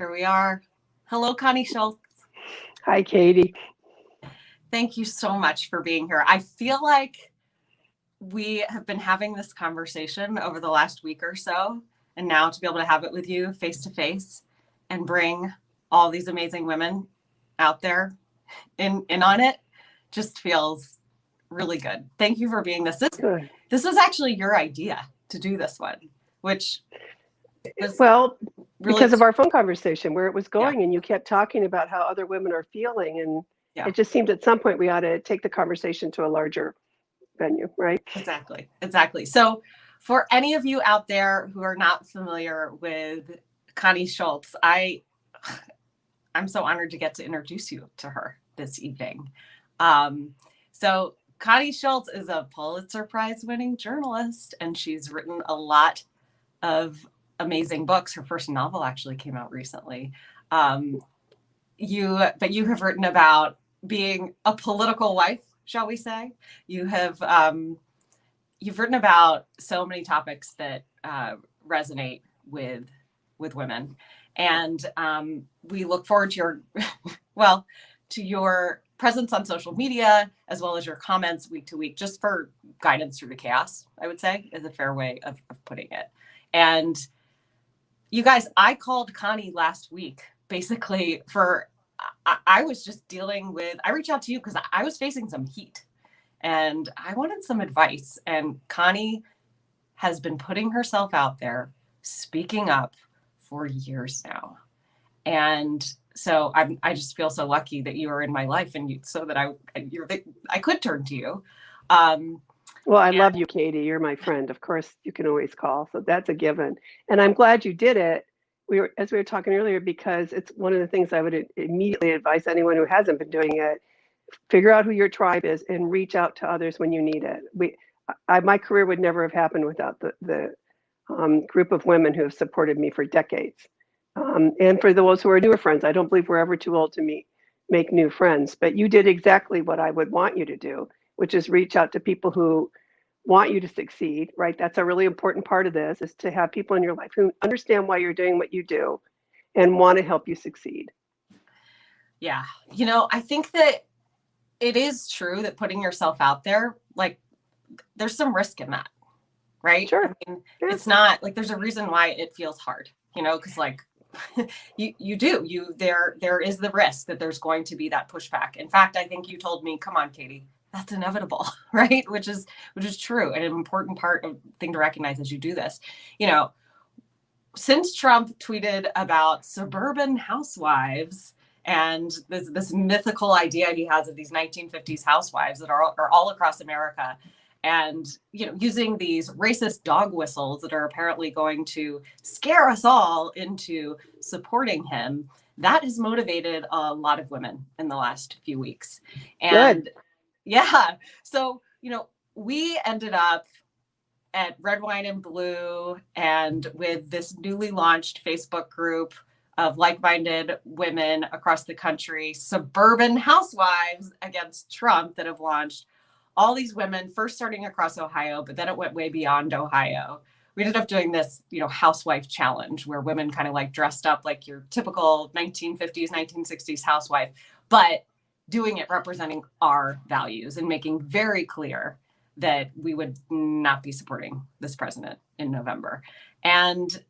Here we are. Hello, Connie Schultz. Hi, Katie. Thank you so much for being here. I feel like we have been having this conversation over the last week or so, and now to be able to have it with you face to face and bring all these amazing women out there in on it just feels really good. Thank you for being this. This was actually your idea to do this one, which was well, really because of our phone conversation where it was going, Yeah. and you kept talking about how other women are feeling, and Yeah. it just seemed at some point we ought to take the conversation to a larger venue, right? Exactly. So for any of you out there who are not familiar with Connie Schultz, I'm so honored to get to introduce you to her this evening. So Connie Schultz is a Pulitzer Prize winning journalist, and she's written a lot of amazing books. Her first novel actually came out recently. You have written about being a political wife, shall we say? You've written about so many topics that resonate with women, and we look forward to your presence on social media, as well as your comments week to week, just for guidance through the chaos, I would say, is a fair way of putting it. And you guys, I called Connie last week, basically I was just I reached out to you because I was facing some heat and I wanted some advice. And Connie has been putting herself out there, speaking up for years now. And so I just feel so lucky that you are in my life, and so that I could turn to you. Well, I love you, Katie. You're my friend. Of course, you can always call, so that's a given. And I'm glad you did it. As we were talking earlier, because it's one of the things I would immediately advise anyone who hasn't been doing it. Figure out who your tribe is and reach out to others when you need it. My career would never have happened without the group of women who have supported me for decades. And for those who are newer friends, I don't believe we're ever too old to make new friends. But you did exactly what I would want you to do, which is reach out to people who want you to succeed, right? That's a really important part of this, is to have people in your life who understand why you're doing what you do and want to help you succeed. Yeah. I think that it is true that putting yourself out there, like, there's some risk in that, right? Sure. I mean, It's not like there's a reason why it feels hard, because like there is the risk that there's going to be that pushback. In fact, I think you told me, come on, Katie, that's inevitable, right? Which is true, and an important thing to recognize as you do this. Since Trump tweeted about suburban housewives and this mythical idea he has of these 1950s housewives that are all across America, and using these racist dog whistles that are apparently going to scare us all into supporting him, that has motivated a lot of women in the last few weeks. And Good. Yeah, so we ended up at Red, Wine, and Blue, and with this newly launched Facebook group of like-minded women across the country, Suburban Housewives Against Trump, that have launched. All these women, first starting across Ohio, but then it went way beyond Ohio. We ended up doing this, housewife challenge, where women kind of like dressed up like your typical 1950s, 1960s housewife, but doing it representing our values and making very clear that we would not be supporting this president in November. And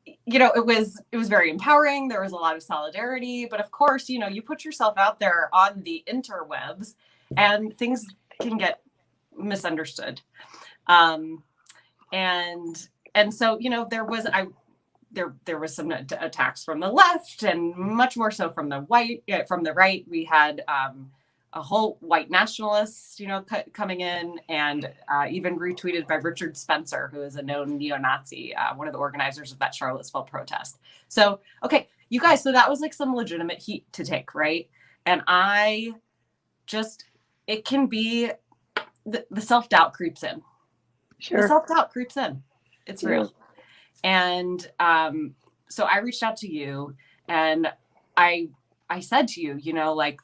it was very empowering. There was a lot of solidarity, but of course, you put yourself out there on the interwebs and things can get misunderstood. And so, there was some attacks from the left, and much more so from the right. We had a whole white nationalists, coming in, and even retweeted by Richard Spencer, who is a known neo-Nazi, one of the organizers of that Charlottesville protest. So, okay, you guys, so that was like some legitimate heat to take, right? And it can be, the self-doubt creeps in. Sure. The self-doubt creeps in. It's real. And so I reached out to you, and I said to you,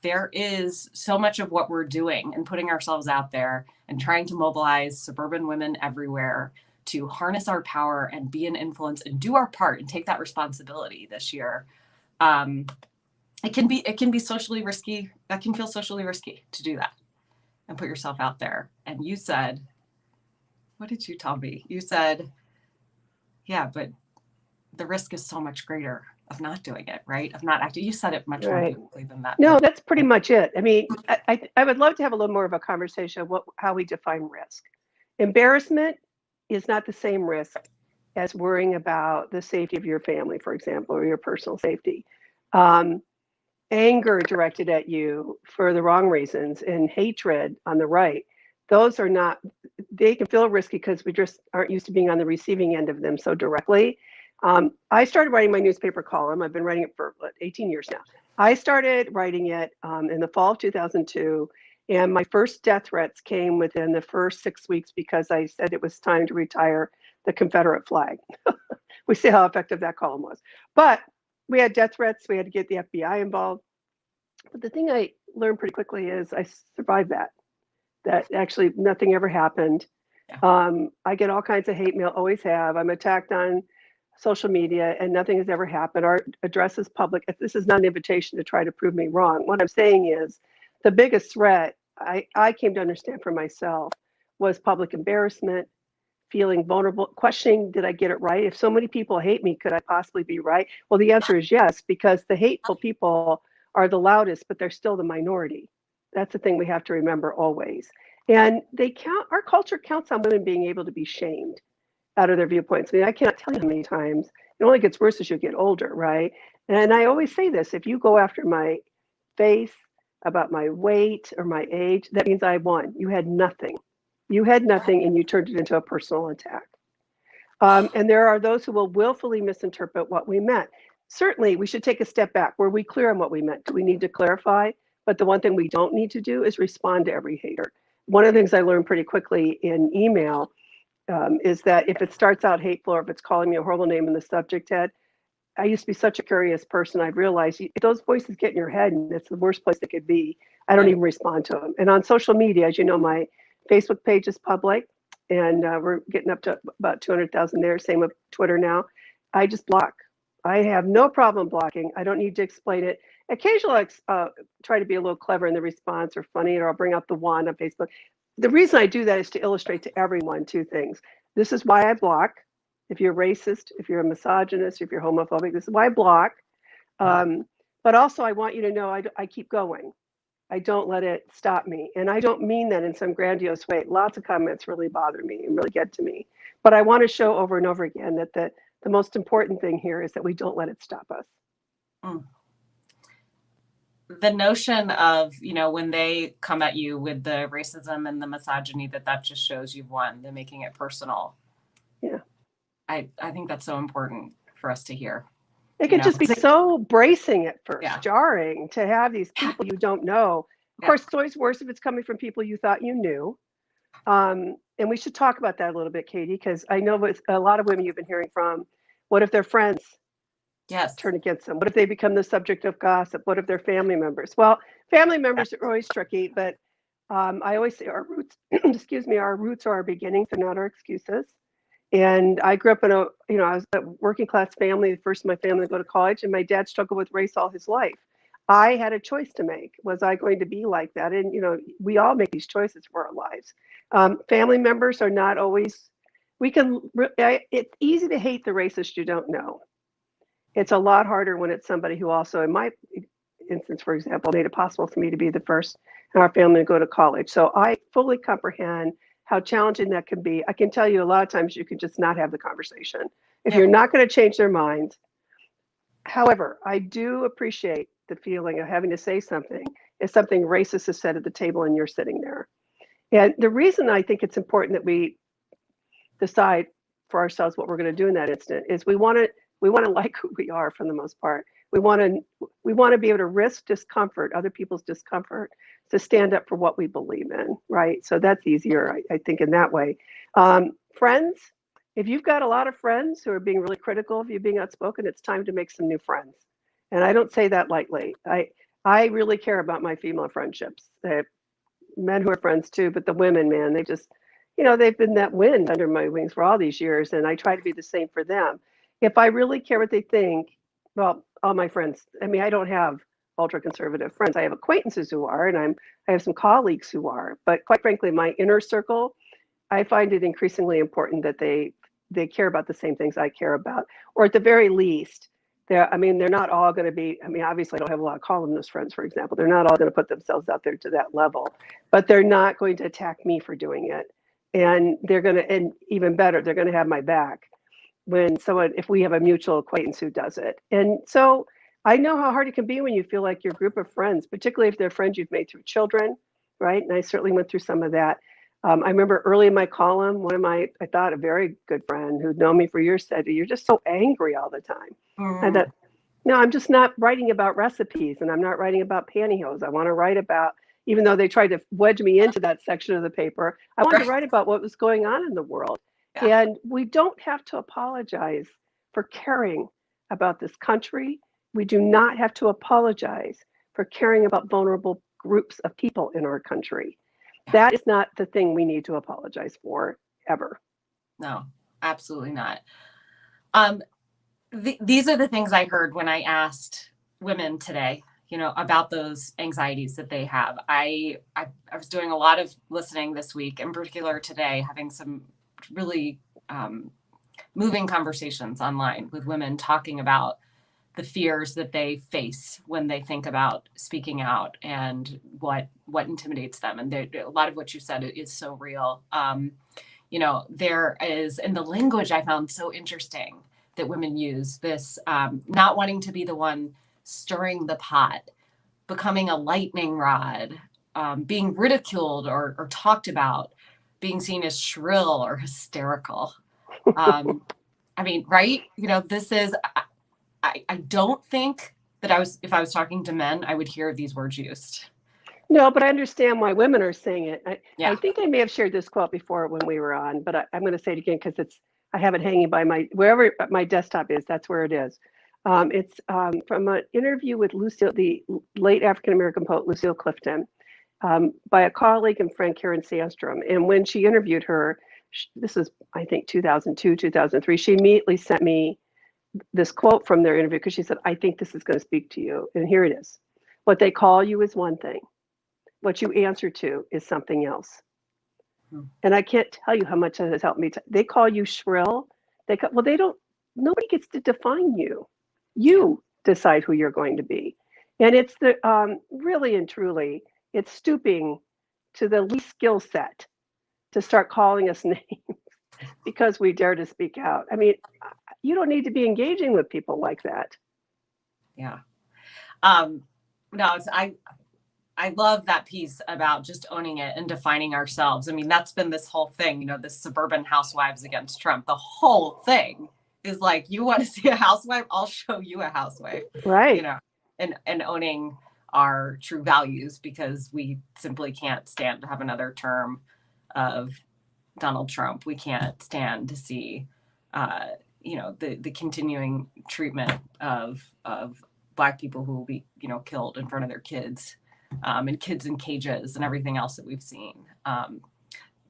there is so much of what we're doing and putting ourselves out there and trying to mobilize suburban women everywhere to harness our power and be an influence and do our part and take that responsibility this year. it can be socially risky. That can feel socially risky to do that and put yourself out there. And you said, what did you tell me? You said, yeah, but the risk is so much greater of not doing it, right? Of not acting. You said it much more Right. beautifully than that. No, that's pretty much it. I mean, I would love to have a little more of a conversation of how we define risk. Embarrassment is not the same risk as worrying about the safety of your family, for example, or your personal safety. Um, Anger directed at you for the wrong reasons and hatred on the right, those are not, they can feel risky because we just aren't used to being on the receiving end of them so directly. I started writing my newspaper column. I've been writing it for 18 years now. I started writing it in the fall of 2002, and my first death threats came within the first 6 weeks because I said it was time to retire the Confederate flag. We see how effective that column was. But we had death threats. We had to get the FBI involved. But the thing I learned pretty quickly is I survived that. That actually nothing ever happened. Yeah. I get all kinds of hate mail, always have. I'm attacked on social media and nothing has ever happened. Our address is public. This is not an invitation to try to prove me wrong. What I'm saying is the biggest threat I came to understand for myself was public embarrassment, feeling vulnerable, questioning, did I get it right? If so many people hate me, could I possibly be right? Well, the answer is yes, because the hateful people are the loudest, but they're still the minority. That's the thing we have to remember always. And our culture counts on women being able to be shamed out of their viewpoints. I mean, I cannot tell you how many times, it only gets worse as you get older, right? And I always say this, if you go after my face about my weight or my age, that means I won. You had nothing. You had nothing and you turned it into a personal attack. And there are those who will willfully misinterpret what we meant. Certainly, we should take a step back. Were we clear on what we meant? Do we need to clarify? But the one thing we don't need to do is respond to every hater. One of the things I learned pretty quickly in email is that if it starts out hateful or if it's calling me a horrible name in the subject head, I used to be such a curious person. I've realized those voices get in your head and it's the worst place it could be. I don't even respond to them. And on social media, as you know, my Facebook page is public and we're getting up to about 200,000 there. Same with Twitter now. I just block. I have no problem blocking. I don't need to explain it. Occasionally, I try to be a little clever in the response or funny, or I'll bring up the wand on Facebook. The reason I do that is to illustrate to everyone two things. This is why I block. If you're racist, if you're a misogynist, if you're homophobic, this is why I block. But also, I want you to know I keep going. I don't let it stop me. And I don't mean that in some grandiose way. Lots of comments really bother me and really get to me. But I want to show over and over again that the most important thing here is that we don't let it stop us. Mm. The notion of, when they come at you with the racism and the misogyny, that just shows you've won, they're making it personal. Yeah. I think that's so important for us to hear. It can just be so bracing at first, Yeah. jarring to have these people you don't know. Of course, it's always worse if it's coming from people you thought you knew. And we should talk about that a little bit, Katie, because I know with a lot of women you've been hearing from, what if their friends turn against them? What if they become the subject of gossip? What if they're family members? Well, family members are always tricky, but I always say our roots, our roots are our beginnings, they're not our excuses. And I grew up in I was a working class family, the first in my family to go to college, and my dad struggled with race all his life. I had a choice to make. Was I going to be like that? And, we all make these choices for our lives. Family members are not always, it's easy to hate the racist you don't know. It's a lot harder when it's somebody who also, in my instance, for example, made it possible for me to be the first in our family to go to college. So I fully comprehend how challenging that can be. I can tell you a lot of times you can just not have the conversation if you're not going to change their mind. However, I do appreciate the feeling of having to say something if something racist is said at the table and you're sitting there. And the reason I think it's important that we decide for ourselves what we're going to do in that instant is we want to like who we are for the most part. We want to be able to risk discomfort, other people's discomfort, to stand up for what we believe in, right? So that's easier, I think, in that way. Friends, if you've got a lot of friends who are being really critical of you being outspoken, it's time to make some new friends. And I don't say that lightly. I really care about my female friendships. I have men who are friends too, but the women, man, they just, they've been that wind under my wings for all these years, and I try to be the same for them. If I really care what they think, well, all my friends. I mean, I don't have ultra conservative friends. I have acquaintances who are, and I have some colleagues who are. But quite frankly, my inner circle, I find it increasingly important that they care about the same things I care about, or at the very least, they're not all going to be. I mean, obviously, I don't have a lot of columnist friends, for example. They're not all going to put themselves out there to that level, but they're not going to attack me for doing it, and they're going to, and even better, they're going to have my back if we have a mutual acquaintance who does it. And so I know how hard it can be when you feel like your group of friends, particularly if they're friends you've made through children, right? And I certainly went through some of that. I remember early in my column, I thought a very good friend who'd known me for years said, "You're just so angry all the time." I thought, no, I'm just not writing about recipes and I'm not writing about pantyhose. I want to write about, even though they tried to wedge me into that section of the paper, I wanted to write about what was going on in the world. Yeah. And we don't have to apologize for caring about this country. We do not have to apologize for caring about vulnerable groups of people in our country. That is not the thing we need to apologize for ever. No, absolutely not. These are the things I heard when I asked women today, about those anxieties that they have. I was doing a lot of listening this week, in particular today, having some really moving conversations online with women talking about the fears that they face when they think about speaking out and what intimidates them. And a lot of what you said is so real. There is, in the language I found so interesting that women use, this not wanting to be the one stirring the pot, becoming a lightning rod, being ridiculed or talked about, being seen as shrill or hysterical. I mean, right? This is, I don't think that if I was talking to men, I would hear these words used. No, but I understand why women are saying it. Yeah. I think I may have shared this quote before when we were on, but I'm going to say it again because I have it hanging by wherever my desktop is, that's where it is. It's from an interview with the late African-American poet Lucille Clifton, by a colleague and friend, Karen Sandstrom. And when she interviewed her, this is, I think, 2002, 2003, she immediately sent me this quote from their interview because she said, "I think this is going to speak to you." And here it is. "What they call you is one thing. What you answer to is something else." And I can't tell you how much that has helped me. They call you shrill. Nobody gets to define you. You decide who you're going to be. And it's really and truly, it's stooping to the least skill set to start calling us names because we dare to speak out. I mean, you don't need to be engaging with people like that. Yeah. No, I love that piece about just owning it and defining ourselves. I mean, that's been this whole thing, this suburban housewives against Trump. The whole thing is like, you want to see a housewife? I'll show you a housewife. Right. And owning our true values, because we simply can't stand to have another term of Donald Trump. We can't stand to see, the continuing treatment of Black people who will be, killed in front of their kids. And kids in cages and everything else that we've seen.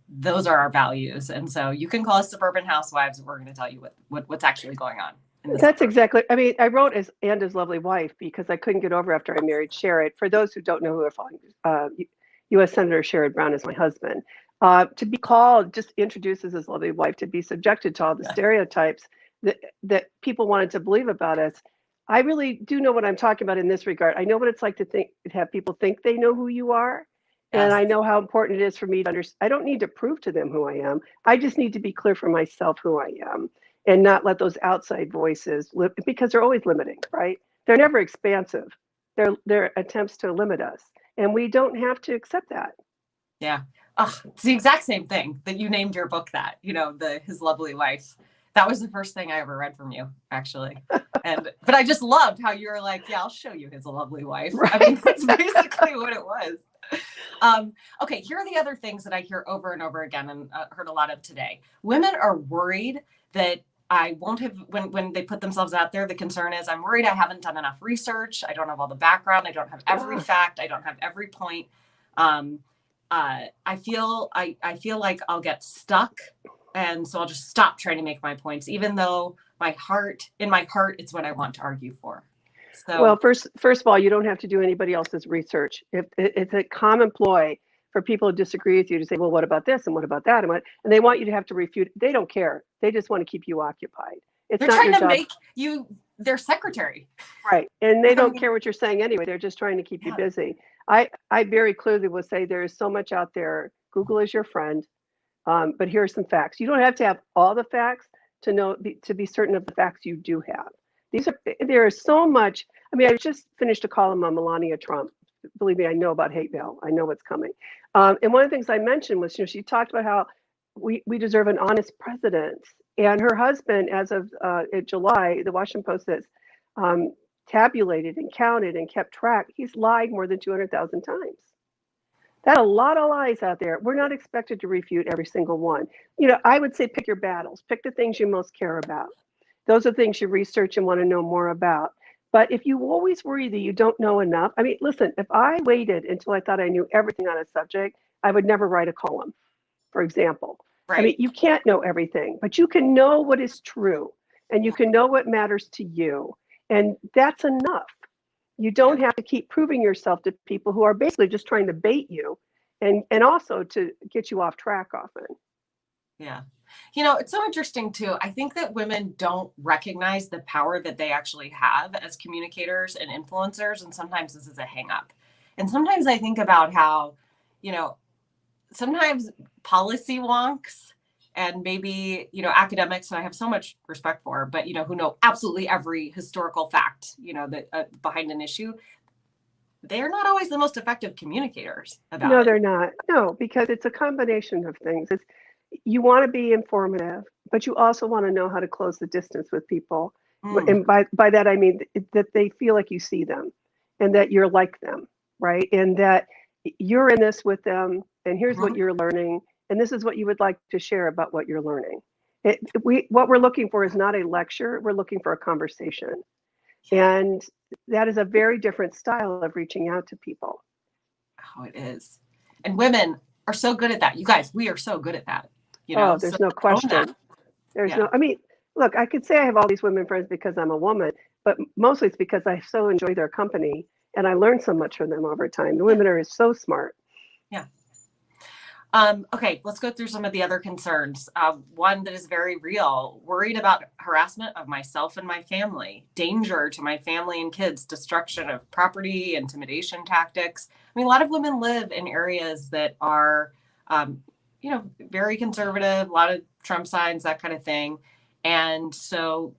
Those are our values. And so you can call us suburban housewives, and we're going to tell you what's actually going on. That's exactly, I mean, I wrote as Anda's lovely wife because I couldn't get over after I married Sherrod. For those who don't know who are following, U.S. Senator Sherrod Brown is my husband. To be called, just introduces his lovely wife, to be subjected to all the stereotypes that people wanted to believe about us. I really do know what I'm talking about in this regard. I know what it's like to have people think they know who you are. And I know how important it is for me to understand. I don't need to prove to them who I am. I just need to be clear for myself who I am and not let those outside voices, because they're always limiting, right? They're never expansive. They're attempts to limit us. And we don't have to accept that. Yeah. Oh, it's the exact same thing that you named your book that, His Lovely Wife. That was the first thing I ever read from you, actually. But I just loved how you were like, yeah, I'll show you his lovely wife. Right. I mean, that's basically what it was. Okay, here are the other things that I hear over and over again and heard a lot of today. Women are worried that I won't have, when they put themselves out there, the concern is, I'm worried I haven't done enough research. I don't have all the background. I don't have every fact. I don't have every point. I feel like I'll get stuck. And so I'll just stop trying to make my points, even though in my heart, it's what I want to argue for. Well, So first of all, you don't have to do anybody else's research. If it's a common ploy for people who disagree with you to say, well, what about this and what about that? And they want you to have to refute. They don't care. They just want to keep you occupied. It's they're not trying your to job. make you their secretary. Right. And they I don't mean, care what you're saying anyway. They're just trying to keep you yeah, busy. I very clearly will say there is so much out there. Google is your friend. But here are some facts. You don't have to have all the facts to be certain of the facts you do have. There is so much. I mean, I just finished a column on Melania Trump. Believe me, I know about hate mail. I know what's coming. And one of the things I mentioned was, she talked about how we deserve an honest president. And her husband, as of July, the Washington Post says, tabulated and counted and kept track. He's lied more than 200,000 times. That's a lot of lies out there. We're not expected to refute every single one. I would say pick your battles, pick the things you most care about. Those are things you research and want to know more about. But if you always worry that you don't know enough, I mean, listen, if I waited until I thought I knew everything on a subject, I would never write a column, for example. I right. mean, you can't know everything, but you can know what is true and you can know what matters to you. And that's enough. You don't Yeah. have to keep proving yourself to people who are basically just trying to bait you and also to get you off track often. Yeah. It's so interesting too. I think that women don't recognize the power that they actually have as communicators and influencers. And sometimes this is a hang up. And sometimes I think about how, you know, sometimes policy wonks and maybe, academics who I have so much respect for, but, who know absolutely every historical fact, that behind an issue, they're not always the most effective communicators about No, it. they're not. No, because it's a combination of things. You want to be informative, but you also want to know how to close the distance with people. Mm, And by that, I mean that they feel like you see them and that you're like them, right? And that you're in this with them, and here's what mhm. you're learning, and this is what you would like to share about what you're learning. What we're looking for is not a lecture, we're looking for a conversation. Yeah. And that is a very different style of reaching out to people. Oh, it is. And women are so good at that. You guys, we are so good at that, Oh, so there's no own that. question. Yeah. I mean, look, I could say I have all these women friends because I'm a woman, but mostly it's because I so enjoy their company and I learned so much from them over time. The Yeah. women are so smart. Yeah. Okay, let's go through some of the other concerns. One that is very real, worried about harassment of myself and my family, danger to my family and kids, destruction of property, intimidation tactics. I mean, a lot of women live in areas that are, very conservative, a lot of Trump signs, that kind of thing. And so,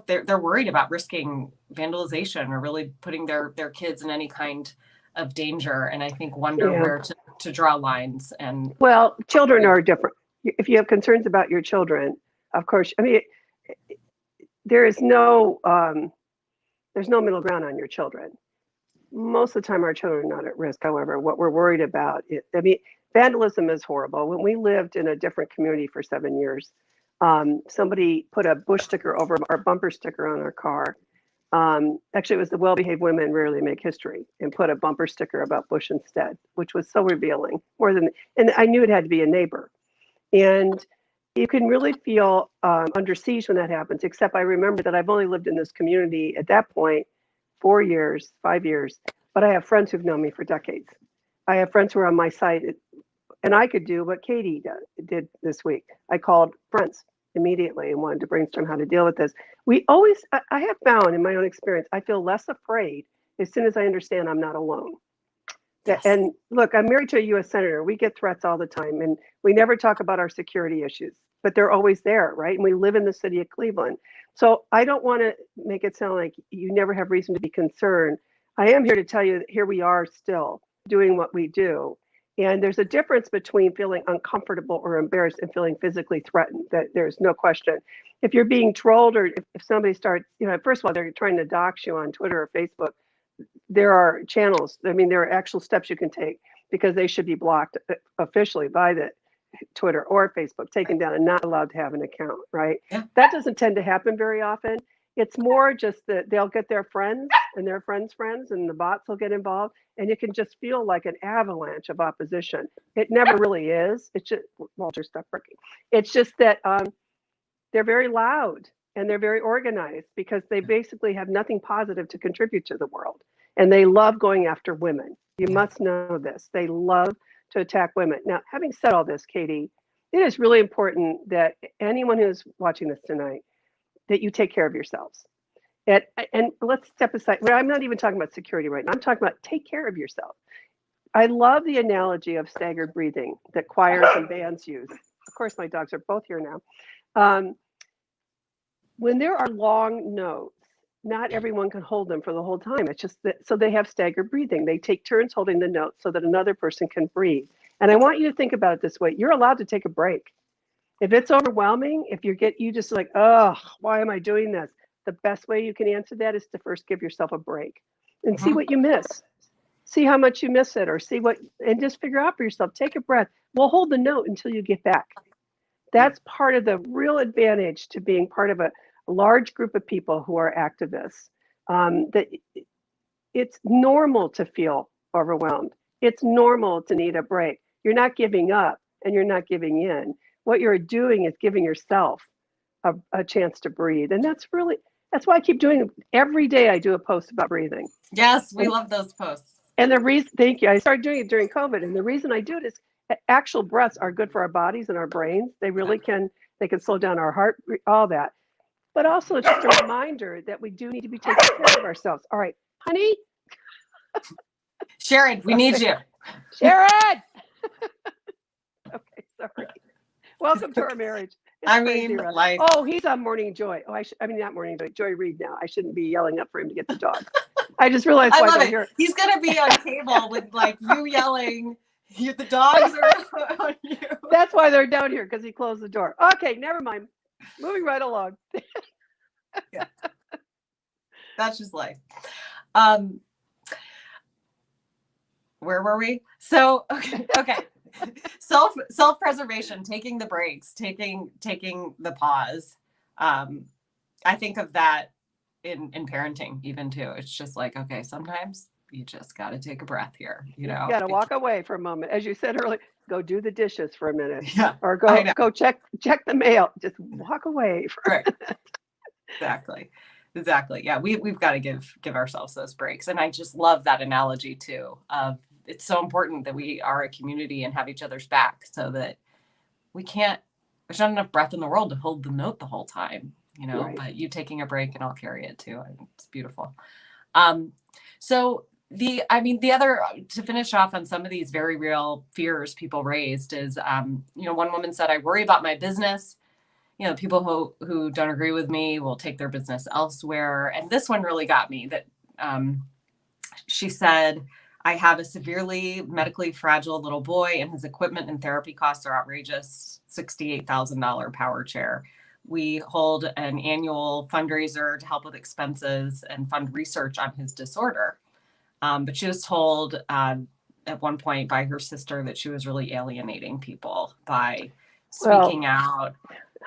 they're worried about risking vandalization or really putting their kids in any kind of danger. And I think wonder Yeah. where to draw lines and Well, children are different. If you have concerns about your children, of course, I mean, there is there's no middle ground on your children. Most of the time, our children are not at risk. However, what we're worried about, I mean, vandalism is horrible. When we lived in a different community for 7 years, somebody put a bush sticker over our bumper sticker on our car. Actually, it was the well-behaved women rarely make history and put a bumper sticker about Bush instead, which was so revealing. And I knew it had to be a neighbor. And you can really feel under siege when that happens, except I remember that I've only lived in this community at that point 4 years, 5 years, but I have friends who've known me for decades. I have friends who are on my side, and I could do what Katie did this week. I called friends immediately and wanted to brainstorm how to deal with this. I have found in my own experience, I feel less afraid as soon as I understand I'm not alone. yes. And look, I'm married to a US Senator. We get threats all the time, and we never talk about our security issues, but they're always there, right? And we live in the city of Cleveland. So I don't want to make it sound like you never have reason to be concerned. I am here to tell you that here we are still doing what we do. And there's a difference between feeling uncomfortable or embarrassed and feeling physically threatened. That there's no question. If you're being trolled or if somebody starts, first of all, they're trying to dox you on Twitter or Facebook, there are channels. I mean, there are actual steps you can take because they should be blocked officially by the Twitter or Facebook, taken down and not allowed to have an account, right? Yeah. That doesn't tend to happen very often. It's more just that they'll get their friends and their friends' friends and the bots will get involved. And it can just feel like an avalanche of opposition. It never really is. It's just, Walter, stop working. It's just that they're very loud and they're very organized because they basically have nothing positive to contribute to the world. And they love going after women. You must know this. They love to attack women. Now, having said all this, Katie, it is really important that anyone who's watching this tonight, that you take care of yourselves. And let's step aside. Well, I'm not even talking about security right now. I'm talking about take care of yourself. I love the analogy of staggered breathing that choirs and bands use. Of course, my dogs are both here now. When there are long notes, not everyone can hold them for the whole time. It's just that, so they have staggered breathing. They take turns holding the notes so that another person can breathe. And I want you to think about it this way. You're allowed to take a break. If it's overwhelming, if you just like, oh, why am I doing this? The best way you can answer that is to first give yourself a break and see what you miss. See how much you miss it, or see what, and just figure out for yourself. Take a breath. We'll hold the note until you get back. That's part of the real advantage to being part of a large group of people who are activists. That it's normal to feel overwhelmed. It's normal to need a break. You're not giving up and you're not giving in. What you're doing is giving yourself a chance to breathe. And that's why I keep doing it. Every day I do a post about breathing. Yes, we love those posts. And the reason, thank you. I started doing it during COVID. And the reason I do it is actual breaths are good for our bodies and our brains. They really can, they can slow down our heart, all that. But also it's just a reminder that we do need to be taking care of ourselves. All right, honey. Sharon, we need you. Sharon! Okay, sorry. Welcome to our marriage. It's like, oh, he's on Morning Joy. Oh, I mean, not Morning Joy, Joy Reid now. I shouldn't be yelling up for him to get the dog. I just realized I why love they're it. here. He's gonna be on cable with like you yelling. The dogs are on you. That's why they're down here, because he closed the door. Okay, never mind. Moving right along. Yeah. That's just life. Where were we? So okay. Self-preservation, taking the breaks, taking the pause. I think of that in parenting even too. It's just like, okay, sometimes you just got to take a breath here, you know. You got to walk away for a moment. As you said earlier, go do the dishes for a minute. Yeah. Or go check the mail. Just walk away for right. Exactly. Yeah, we've got to give ourselves those breaks. And I just love that analogy too of it's so important that we are a community and have each other's back so that there's not enough breath in the world to hold the note the whole time, you know, right. But you taking a break and I'll carry it too. I think it's beautiful. So the other, to finish off on some of these very real fears people raised is, one woman said, I worry about my business. You know, people who don't agree with me will take their business elsewhere. And this one really got me that she said, I have a severely medically fragile little boy and his equipment and therapy costs are outrageous, $68,000 power chair. We hold an annual fundraiser to help with expenses and fund research on his disorder. But she was told at one point by her sister that she was really alienating people by speaking out.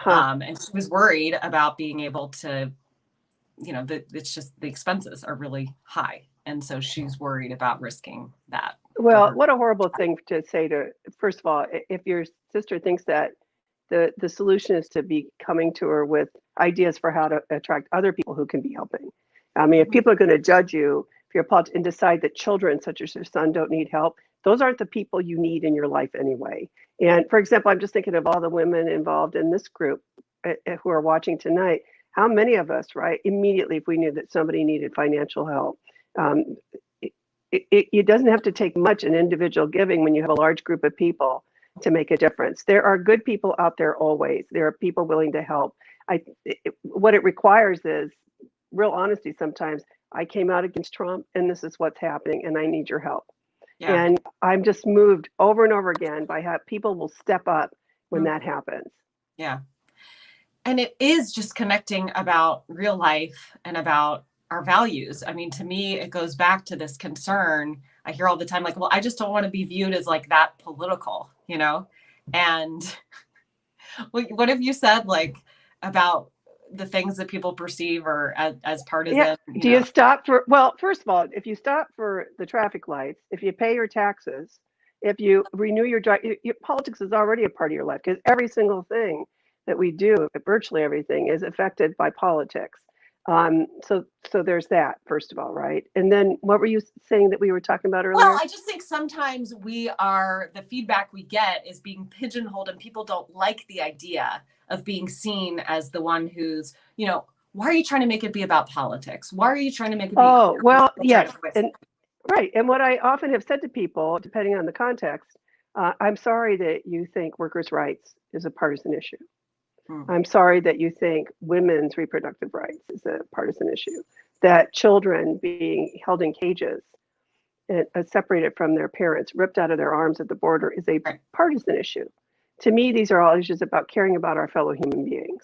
And she was worried about being able to, it's just the expenses are really high. And so she's worried about risking that. Well, what a horrible thing to say first of all, if your sister thinks that the solution is to be coming to her with ideas for how to attract other people who can be helping. I mean, if people are going to judge you, if you're and decide that children such as your son don't need help, those aren't the people you need in your life anyway. And for example, I'm just thinking of all the women involved in this group who are watching tonight. How many of us, right, immediately if we knew that somebody needed financial help, it doesn't have to take much in individual giving when you have a large group of people to make a difference. There are good people out there always. There are people willing to help. What it requires is real honesty sometimes. I came out against Trump and this is what's happening and I need your help. Yeah. And I'm just moved over and over again by how people will step up when that happens. Yeah. And it is just connecting about real life and about our values. I mean, to me, it goes back to this concern. I hear all the time, like, well, I just don't want to be viewed as like that political, and what have you said, like, about the things that people perceive or as partisan? Yeah. Do you stop well, first of all, if you stop for the traffic lights, if you pay your taxes, if you renew your politics is already a part of your life because every single thing that we do, virtually everything, is affected by politics. So there's that, first of all, right? And then what were you saying that we were talking about earlier? Well, I just think sometimes the feedback we get is being pigeonholed, and people don't like the idea of being seen as the one who's, why are you trying to make it be about politics? Why are you trying to make it be? Oh, well, yes. And right. And what I often have said to people, depending on the context, I'm sorry that you think workers' rights is a partisan issue. I'm sorry that you think women's reproductive rights is a partisan issue, that children being held in cages and separated from their parents, ripped out of their arms at the border is a partisan issue. To me, these are all issues about caring about our fellow human beings.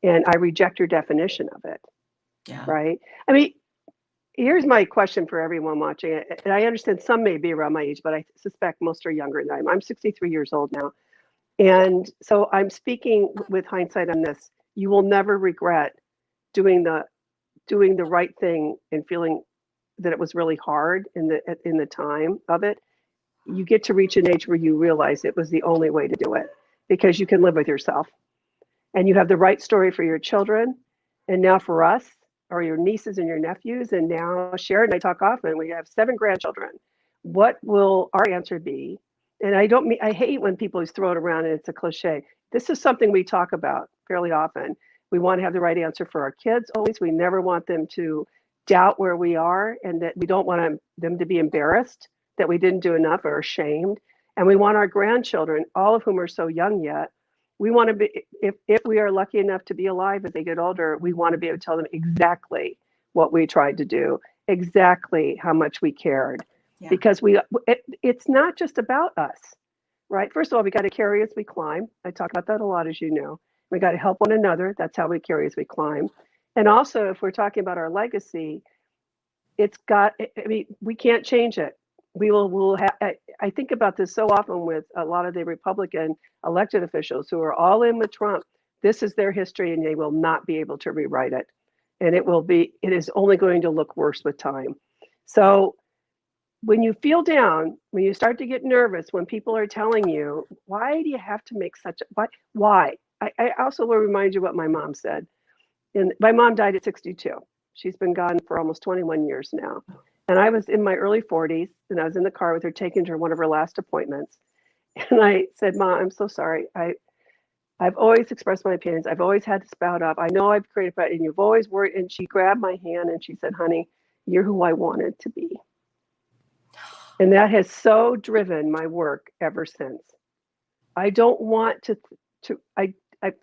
And I reject your definition of it. Yeah. Right? I mean, here's my question for everyone watching it. And I understand some may be around my age, but I suspect most are younger than I am. I'm 63 years old now. And so I'm speaking with hindsight on this. You will never regret doing the right thing and feeling that it was really hard in the time of it. You get to reach an age where you realize it was the only way to do it because you can live with yourself and you have the right story for your children. And now for us, or your nieces and your nephews, and now Sharon and I talk often, we have 7 grandchildren. What will our answer be? And I hate when people just throw it around and it's a cliche. This is something we talk about fairly often. We want to have the right answer for our kids always. We never want them to doubt where we are, and that we don't want them to be embarrassed that we didn't do enough or ashamed. And we want our grandchildren, all of whom are so young yet, we want to be, if we are lucky enough to be alive as they get older, we want to be able to tell them exactly what we tried to do, exactly how much we cared. Yeah. Because it's not just about us, right? First of all, we got to carry as we climb. I talk about that a lot, as you know. We got to help one another. That's how we carry as we climb. And also, if we're talking about our legacy, we can't change it. We'll have, I think about this so often with a lot of the Republican elected officials who are all in with Trump. This is their history and they will not be able to rewrite it. And it is only going to look worse with time. So when you feel down, when you start to get nervous, when people are telling you, why do you have to make why? I also will remind you what my mom said. And my mom died at 62. She's been gone for almost 21 years now. And I was in my early 40s and I was in the car with her taking her to one of her last appointments. And I said, Mom, I'm so sorry. I've always expressed my opinions. I've always had to spout up. I know I've created, and you've always worried. And she grabbed my hand and she said, honey, you're who I wanted to be. And that has so driven my work ever since. I don't want to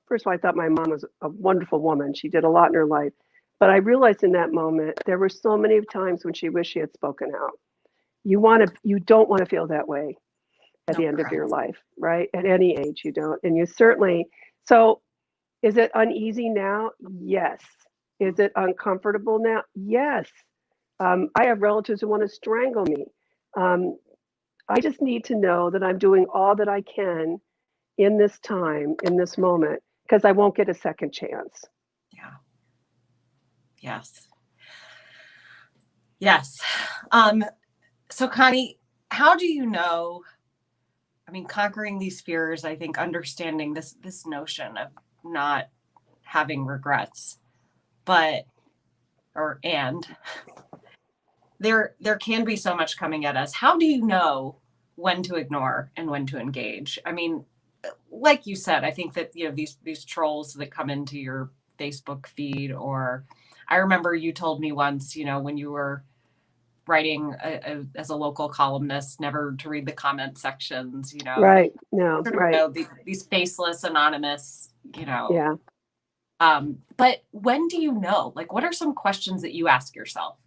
first of all, I thought my mom was a wonderful woman. She did a lot in her life. But I realized in that moment, there were so many times when she wished she had spoken out. You don't want to feel that way at the end of your life, right? At any age, you don't. And you certainly, so is it uneasy now? Yes. Is it uncomfortable now? Yes. I have relatives who want to strangle me. I just need to know that I'm doing all that I can in this time, in this moment, because I won't get a second chance. Yeah. Yes. Yes. So Connie, how do you know, conquering these fears, I think understanding this notion of not having regrets, there can be so much coming at us. How do you know when to ignore and when to engage? Like you said, I think that, these trolls that come into your Facebook feed, or I remember you told me once, when you were writing as a local columnist, never to read the comment sections, Right. No, right. These faceless, anonymous, Yeah. But when do you know? What are some questions that you ask yourself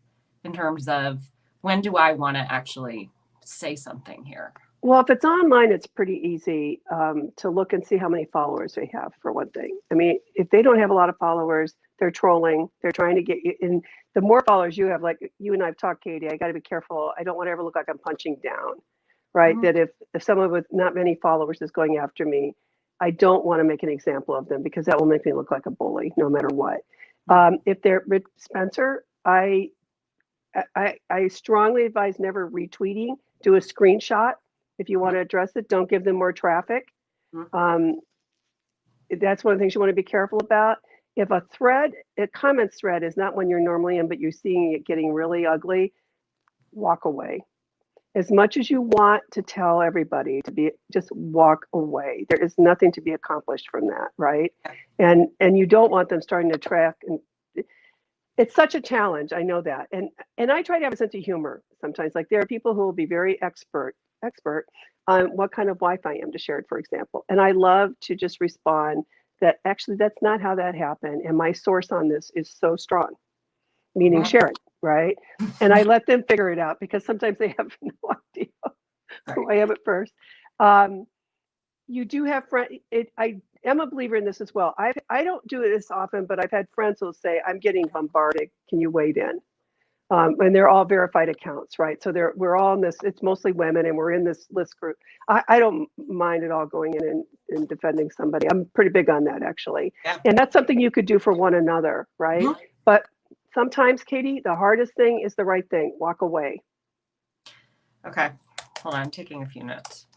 in terms of when do I want to actually say something here? Well, if it's online, it's pretty easy to look and see how many followers they have, for one thing. If they don't have a lot of followers, they're trolling. They're trying to get you in. The more followers you have, like you and I've talked, Katie, I got to be careful. I don't want to ever look like I'm punching down, right? Mm-hmm. That if someone with not many followers is going after me, I don't want to make an example of them because that will make me look like a bully no matter what. If they're Rich Spencer, I strongly advise never retweeting. Do a screenshot. If you want to address it, don't give them more traffic. that's one of the things you want to be careful about. If a comments thread is not one you're normally in, but you're seeing it getting really ugly, walk away. As much as you want to tell everybody to be, just walk away. There is nothing to be accomplished from that, right? And you don't want them starting to track, and it's such a challenge. I know that. And I try to have a sense of humor sometimes. Like there are people who will be very expert on what kind of wife I am to share it, for example. And I love to just respond that actually that's not how that happened. And my source on this is so strong, meaning share it, right? And I let them figure it out because sometimes they have no idea who I am at first. You do have friends. I am a believer in this as well. I don't do it as often, but I've had friends who'll say, "I'm getting bombarded. Can you wade in?" And they're all verified accounts, right? So we're all in this. It's mostly women, and we're in this list group. I don't mind at all going in and defending somebody. I'm pretty big on that, actually. Yeah. And that's something you could do for one another, right? Mm-hmm. But sometimes, Katie, the hardest thing is the right thing. Walk away. Okay, hold on. I'm taking a few notes.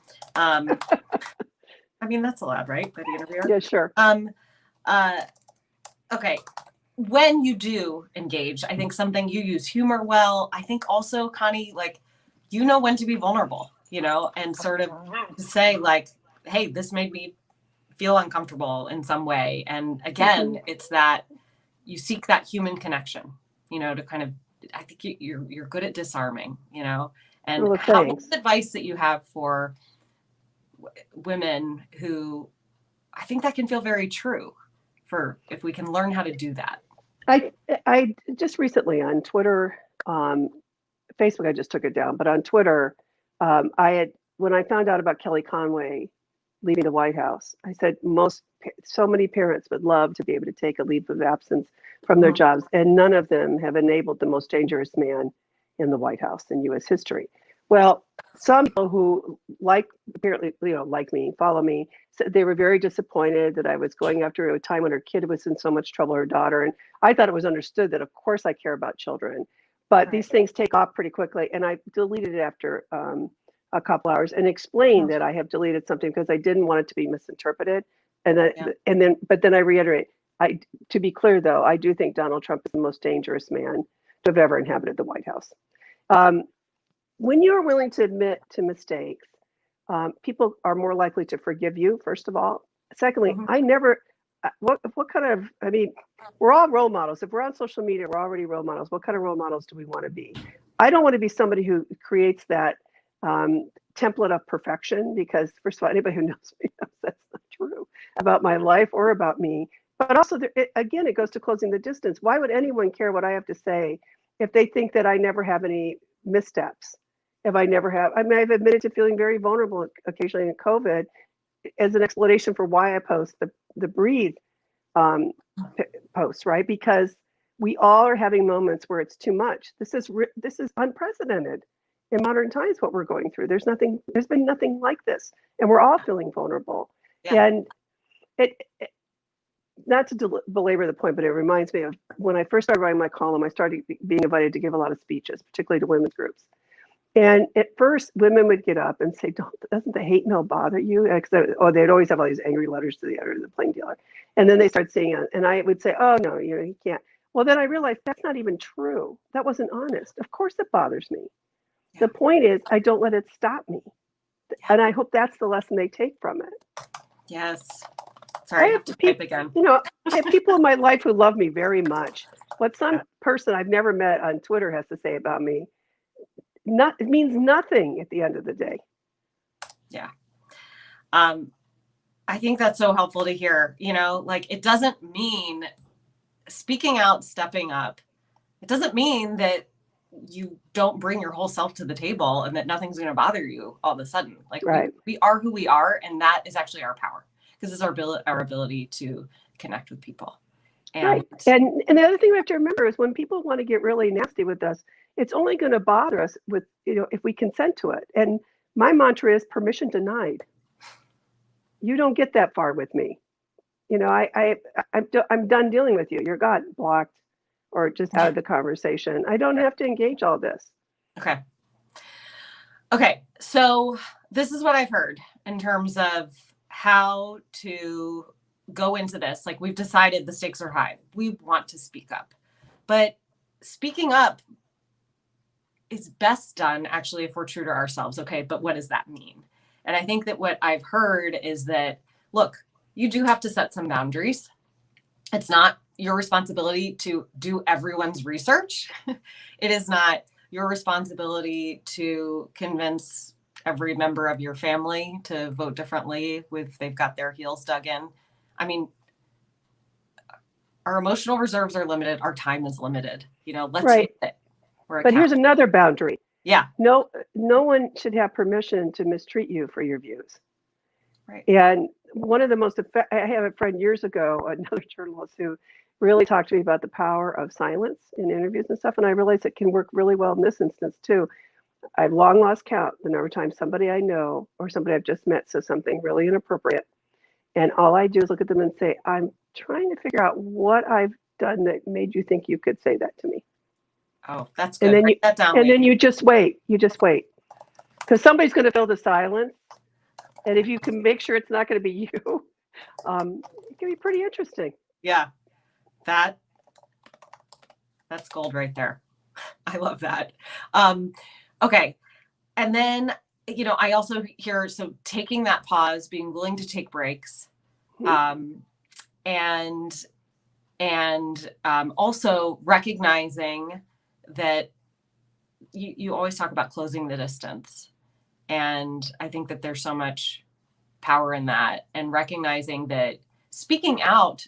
I mean, that's allowed, right? By the interviewer? Yeah, sure. Okay. When you do engage, I think something you use humor well. I think also, Connie, like, you know when to be vulnerable, and sort of say like, hey, this made me feel uncomfortable in some way. And again, it's that you seek that human connection, to kind of, I think you're good at disarming, and what's the advice that you have for women who, I think that can feel very true for if we can learn how to do that. I just recently on Twitter, Facebook, I just took it down, but on Twitter, when I found out about Kelly Conway leaving the White House, I said so many parents would love to be able to take a leave of absence from their jobs, and none of them have enabled the most dangerous man in the White House in U.S. history. Well, some people who apparently, like me, follow me, said they were very disappointed that I was going after a time when her kid was in so much trouble, her daughter. And I thought it was understood that, of course, I care about children, but these things take off pretty quickly. And I deleted it after a couple hours and explained that I have deleted something because I didn't want it to be misinterpreted. But then I reiterate, to be clear, though, I do think Donald Trump is the most dangerous man to have ever inhabited the White House. When you're willing to admit to mistakes, people are more likely to forgive you, first of all. Secondly, we're all role models. If we're on social media, we're already role models. What kind of role models do we want to be? I don't want to be somebody who creates that template of perfection, because first of all, anybody who knows me knows that's not true about my life or about me. But also, it goes to closing the distance. Why would anyone care what I have to say if they think that I never have any missteps? If I never have, I've admitted to feeling very vulnerable occasionally in COVID as an explanation for why I post the breathe posts, right? Because we all are having moments where it's too much. This is unprecedented in modern times, what we're going through. There's been nothing like this, and we're all feeling vulnerable. Yeah. And not to belabor the point, but it reminds me of when I first started writing my column, I started being invited to give a lot of speeches, particularly to women's groups. And at first, women would get up and say, doesn't the hate mail bother you? They'd always have all these angry letters to the editor of the Plain Dealer. And then they start saying it. And I would say, oh, no, you can't. Well, then I realized that's not even true. That wasn't honest. Of course it bothers me. Yeah. The point is, I don't let it stop me. Yeah. And I hope that's the lesson they take from it. Yes. Sorry, I have to type again. I have people in my life who love me very much. What some person I've never met on Twitter has to say about me, it means nothing at the end of the day. Yeah. I think that's so helpful to hear, it doesn't mean speaking out, stepping up. It doesn't mean that you don't bring your whole self to the table and that nothing's going to bother you all of a sudden. We are who we are. And that is actually our power, because it's our ability to connect with people. And the other thing we have to remember is when people want to get really nasty with us, it's only going to bother us if we consent to it. And my mantra is permission denied. You don't get that far with me. I'm done dealing with you. You're gone, blocked, or just out of the conversation. I don't have to engage all this. Okay. So this is what I've heard in terms of how to go into this, like we've decided the stakes are high. We want to speak up. But speaking up is best done actually if we're true to ourselves. Okay, but what does that mean? And I think that what I've heard is that, look, you do have to set some boundaries. It's not your responsibility to do everyone's research. It is not your responsibility to convince every member of your family to vote differently if they've got their heels dug in. I mean, our emotional reserves are limited. Our time is limited. Let's Right. use it. But here's another boundary. Yeah. No one should have permission to mistreat you for your views. Right. And one of the most, I had a friend years ago, another journalist who really talked to me about the power of silence in interviews and stuff. And I realized it can work really well in this instance too. I've long lost count the number of times somebody I know or somebody I've just met says something really inappropriate. And all I do is look at them and say, I'm trying to figure out what I've done that made you think you could say that to me. Oh, that's good. And then Write that down. and then you just wait. You just wait. Because somebody's going to fill the silence. And if you can make sure it's not going to be you, it can be pretty interesting. Yeah. That's gold right there. I love that. Okay. And then, I also hear, so taking that pause, being willing to take breaks, and also recognizing that you always talk about closing the distance. And I think that there's so much power in that, and recognizing that speaking out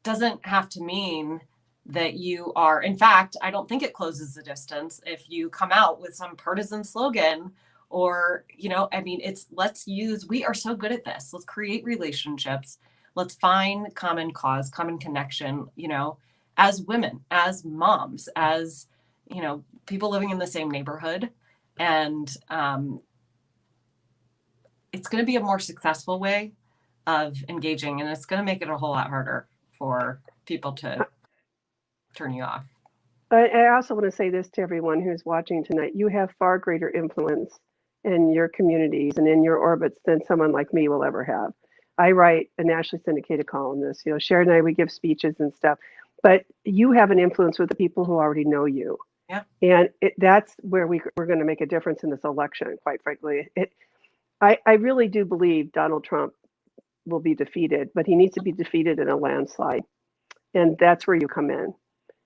doesn't have to mean that you are, in fact, I don't think it closes the distance if you come out with some partisan slogan or, we are so good at this. Let's create relationships. Let's find common cause, common connection, as women, as moms, as, people living in the same neighborhood. And it's going to be a more successful way of engaging, and it's going to make it a whole lot harder for people to turn you off. I also want to say this to everyone who's watching tonight. You have far greater influence in your communities and in your orbits than someone like me will ever have. I write a nationally syndicated columnist. Sharon and I, we give speeches and stuff, but you have an influence with the people who already know you. Yeah. And that's where we're going to make a difference in this election, quite frankly. I really do believe Donald Trump will be defeated, but he needs to be defeated in a landslide. And that's where you come in.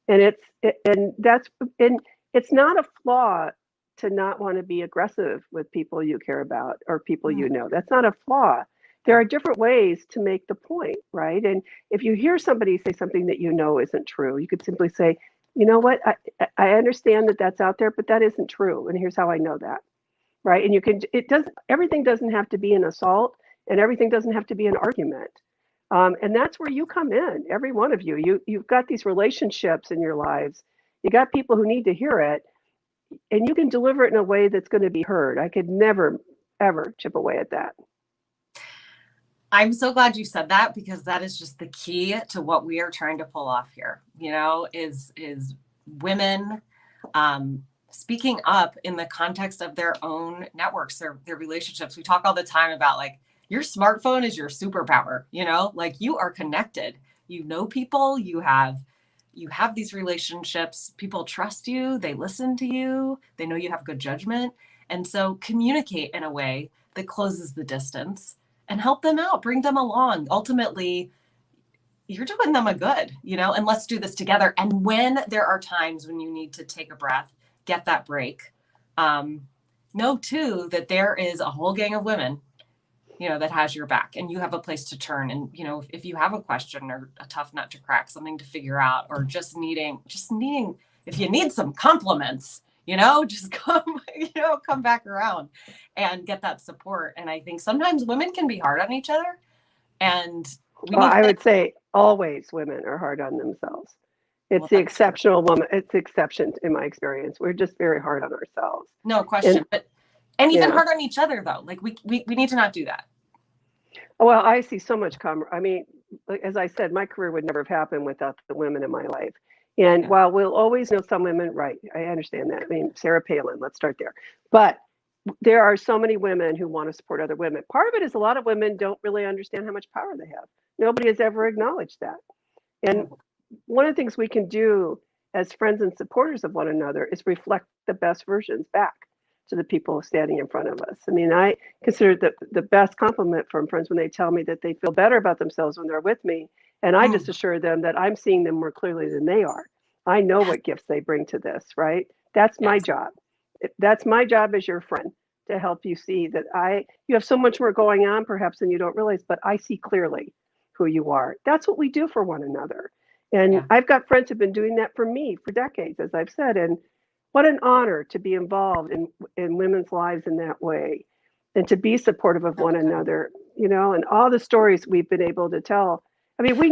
And it's not a flaw to not want to be aggressive with people you care about or people you know. That's not a flaw. There are different ways to make the point, right? And if you hear somebody say something that you know isn't true, you could simply say, you know what, I understand that that's out there, but that isn't true. And here's how I know that, right? And everything doesn't have to be an assault, and everything doesn't have to be an argument. And that's where you come in, every one of you. You've got these relationships in your lives. You got people who need to hear it, and you can deliver it in a way that's going to be heard. I could never, ever chip away at that. I'm so glad you said that, because that is just the key to what we are trying to pull off here, is women speaking up in the context of their own networks, their relationships. We talk all the time about your smartphone is your superpower, you are connected, people, you have these relationships, people trust you, they listen to you, they know you have good judgment. And so communicate in a way that closes the distance and help them out, bring them along. Ultimately, you're doing them a good, and let's do this together. And when there are times when you need to take a breath, get that break, know too that there is a whole gang of women that has your back, and you have a place to turn. And, if you have a question or a tough nut to crack, something to figure out, or just needing, if you need some compliments, just come back around and get that support. And I think sometimes women can be hard on each other, and I would say always women are hard on themselves. It's the exceptional woman. It's the exception in my experience. We're just very hard on ourselves. No question. And even hard on each other, though. We need to not do that. Well, I see so much as I said, my career would never have happened without the women in my life. And while we'll always know some women, right, I understand that. I mean, Sarah Palin, let's start there. But there are so many women who want to support other women. Part of it is a lot of women don't really understand how much power they have. Nobody has ever acknowledged that. And one of the things we can do as friends and supporters of one another is reflect the best versions back to the people standing in front of us. I mean, I consider the best compliment from friends when they tell me that they feel better about themselves when they're with me. And I just assure them that I'm seeing them more clearly than they are. I know what gifts they bring to this, right? That's my job. That's my job as your friend, to help you see that you have so much more going on perhaps than you don't realize, but I see clearly who you are. That's what we do for one another. And I've got friends who've been doing that for me for decades, as I've said. And what an honor to be involved in women's lives in that way, and to be supportive of one another, and all the stories we've been able to tell. I mean, we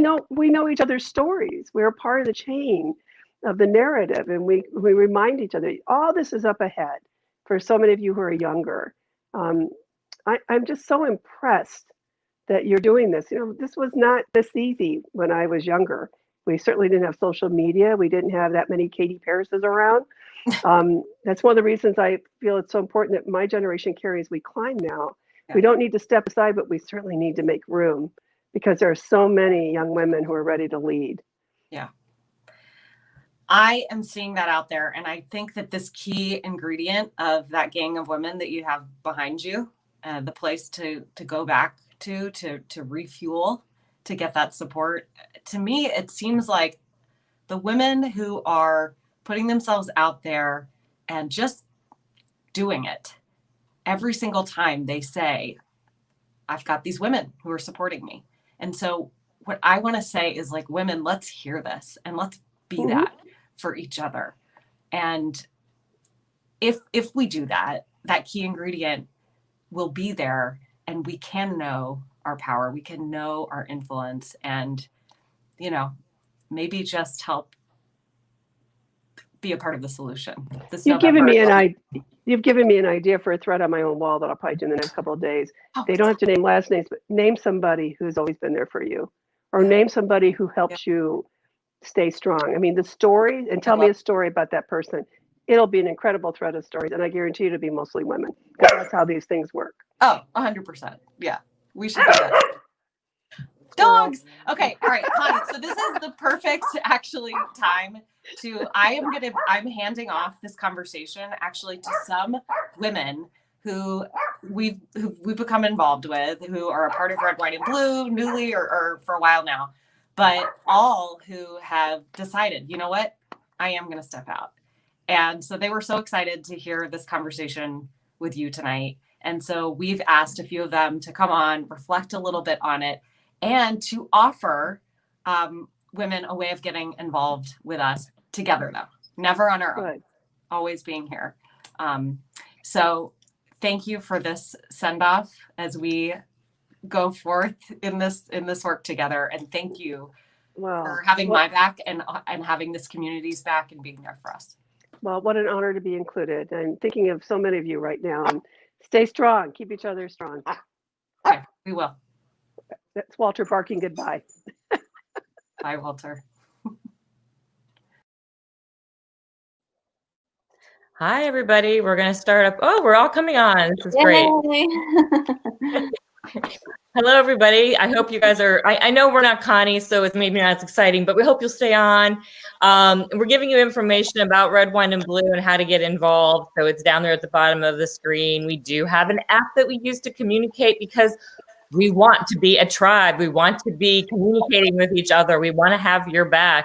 know each other's stories. We're part of the chain of the narrative, and we remind each other, all this is up ahead for so many of you who are younger. I'm just so impressed that you're doing this. This was not this easy when I was younger. We certainly didn't have social media. We didn't have that many Katie Paris's around. That's one of the reasons I feel it's so important that my generation carries we climb now. We don't need to step aside, but we certainly need to make room, because there are so many young women who are ready to lead. Yeah. I am seeing that out there. And I think that this key ingredient of that gang of women that you have behind you, the place to go back to refuel, to get that support. To me, it seems like the women who are putting themselves out there and just doing it every single time they say, I've got these women who are supporting me. And so what I want to say is, like, women, let's hear this and let's be that for each other. And if we do that, that key ingredient will be there, and we can know our power, we can know our influence, and, maybe just help be a part of the solution. You've given me an idea for a thread on my own wall that I'll probably do in the next couple of days. They don't have to name last names, but name somebody who's always been there for you, or name somebody who helps you stay strong. I mean, the story, and tell me a story about that person. It'll be an incredible thread of stories, and I guarantee you it'll be mostly women, because that's how these things work. Oh, 100%. Yeah, we should do that. Dogs. Okay. All right, Connie. So this is the perfect time I'm handing off this conversation actually to some women who we've become involved with, who are a part of Red, White, and Blue, newly or for a while now, but all who have decided, you know what, I am going to step out. And so they were so excited to hear this conversation with you tonight. And so we've asked a few of them to come on, reflect a little bit on it, and to offer women a way of getting involved with us together, though, never on our own, always being here. So thank you for this send off as we go forth in this work together. And thank you for having my back and having this community's back and being there for us. Well, what an honor to be included. I'm thinking of so many of you right now, and stay strong. Keep each other strong. Okay, we will. That's Walter barking goodbye. Bye, Walter. Hi, everybody. We're going to start up. Oh, we're all coming on. This is great. Hello, everybody. I hope you guys are, I know we're not Connie, so it's maybe not as exciting, but we hope you'll stay on. We're giving you information about Red, Wine, and Blue and how to get involved. So it's down there at the bottom of the screen. We do have an app that we use to communicate, because we want to be a tribe. We want to be communicating with each other. We want to have your back.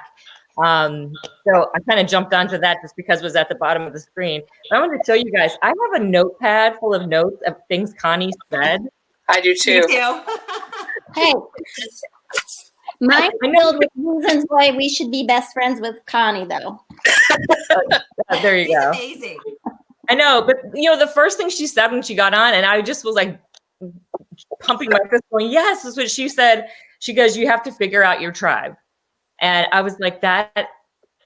So I kind of jumped onto that just because it was at the bottom of the screen. But I wanted to show you guys, I have a notepad full of notes of things Connie said. I do too. Hey, mine filled with reasons why we should be best friends with Connie, though. There you go. Amazing. I know, but the first thing she said when she got on, and I just was like pumping my fist, going, "Yes!" Is what she said. She goes, "You have to figure out your tribe," and I was like, "That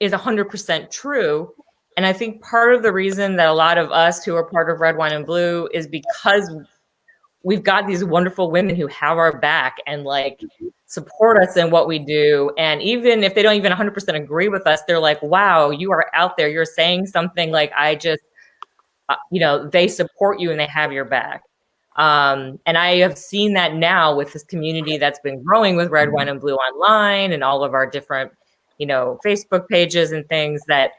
is 100% true." And I think part of the reason that a lot of us who are part of Red, Wine, and Blue is because we've got these wonderful women who have our back and like support us in what we do. And even if they don't even 100% agree with us, they're like, wow, you are out there. You're saying something like, I just, they support you and they have your back. And I have seen that now with this community that's been growing with Red, Wine, and Blue online and all of our different, Facebook pages and things, that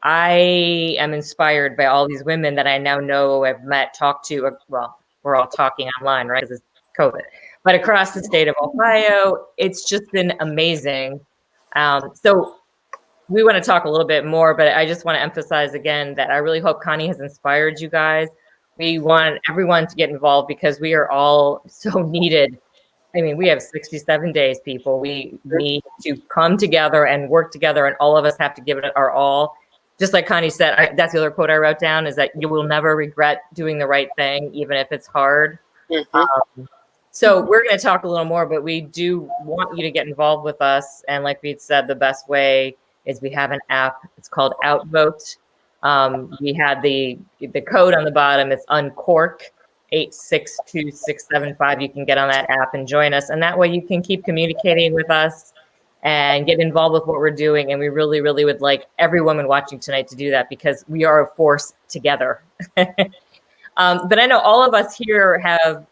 I am inspired by all these women that I now know, I've met, talked to. Well, we're all talking online, right? Because it's COVID. But across the state of Ohio, it's just been amazing. So we want to talk a little bit more, but I just want to emphasize again that I really hope Connie has inspired you guys. We want everyone to get involved because we are all so needed. I mean, we have 67 days, people. We need to come together and work together, and all of us have to give it our all. Just like Connie said, that's the other quote I wrote down, is that you will never regret doing the right thing, even if it's hard. So we're going to talk a little more, but we do want you to get involved with us. And like we said, the best way is we have an app. It's called Outvote. We had the code on the bottom. It's uncork 862675. You can get on that app and join us. And that way you can keep communicating with us and get involved with what we're doing. And we really, really would like every woman watching tonight to do that, because we are a force together. But I know all of us here have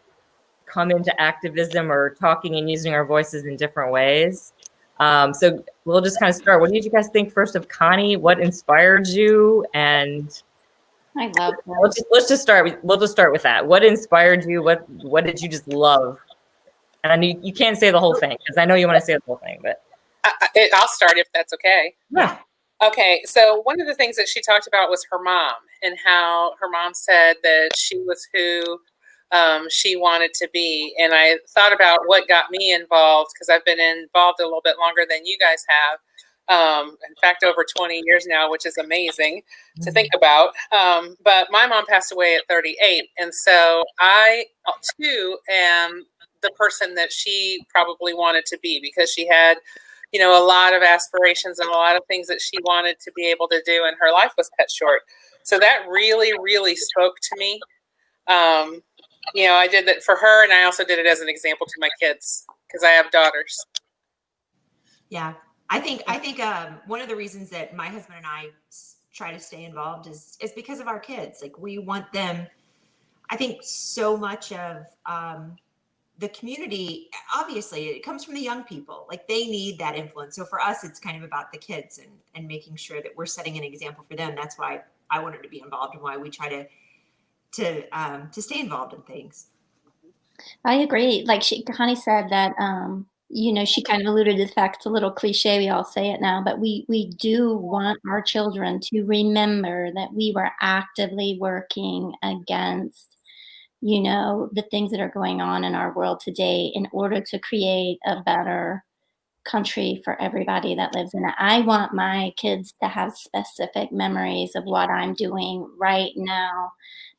come into activism or talking and using our voices in different ways. So we'll just kind of start. What did you guys think first of Connie? What inspired you? And I love that. Let's just start. We'll just start with that. What inspired you? What did you just love? And I know you can't say the whole thing, because I know you want to say the whole thing, but I'll start if that's okay. Yeah. Okay. So one of the things that she talked about was her mom, and how her mom said that she was who she wanted to be. And I thought about what got me involved, because I've been involved a little bit longer than you guys have. In fact, over 20 years now, which is amazing to think about. But my mom passed away at 38. And so I, too, am the person that she probably wanted to be, because she had, a lot of aspirations and a lot of things that she wanted to be able to do, and her life was cut short. So that really, really spoke to me. I did that for her, and I also did it as an example to my kids, because I have daughters. Yeah, I think one of the reasons that my husband and I try to stay involved is because of our kids. Like, we want them. I think so much of the community, obviously, it comes from the young people. Like, they need that influence. So for us, it's kind of about the kids and making sure that we're setting an example for them. That's why I wanted to be involved, and why we try to stay involved in things. I agree. Like Connie said that, she kind of alluded to the fact, it's a little cliche, we all say it now, but we do want our children to remember that we were actively working against, the things that are going on in our world today in order to create a better country for everybody that lives in it. I want my kids to have specific memories of what I'm doing right now,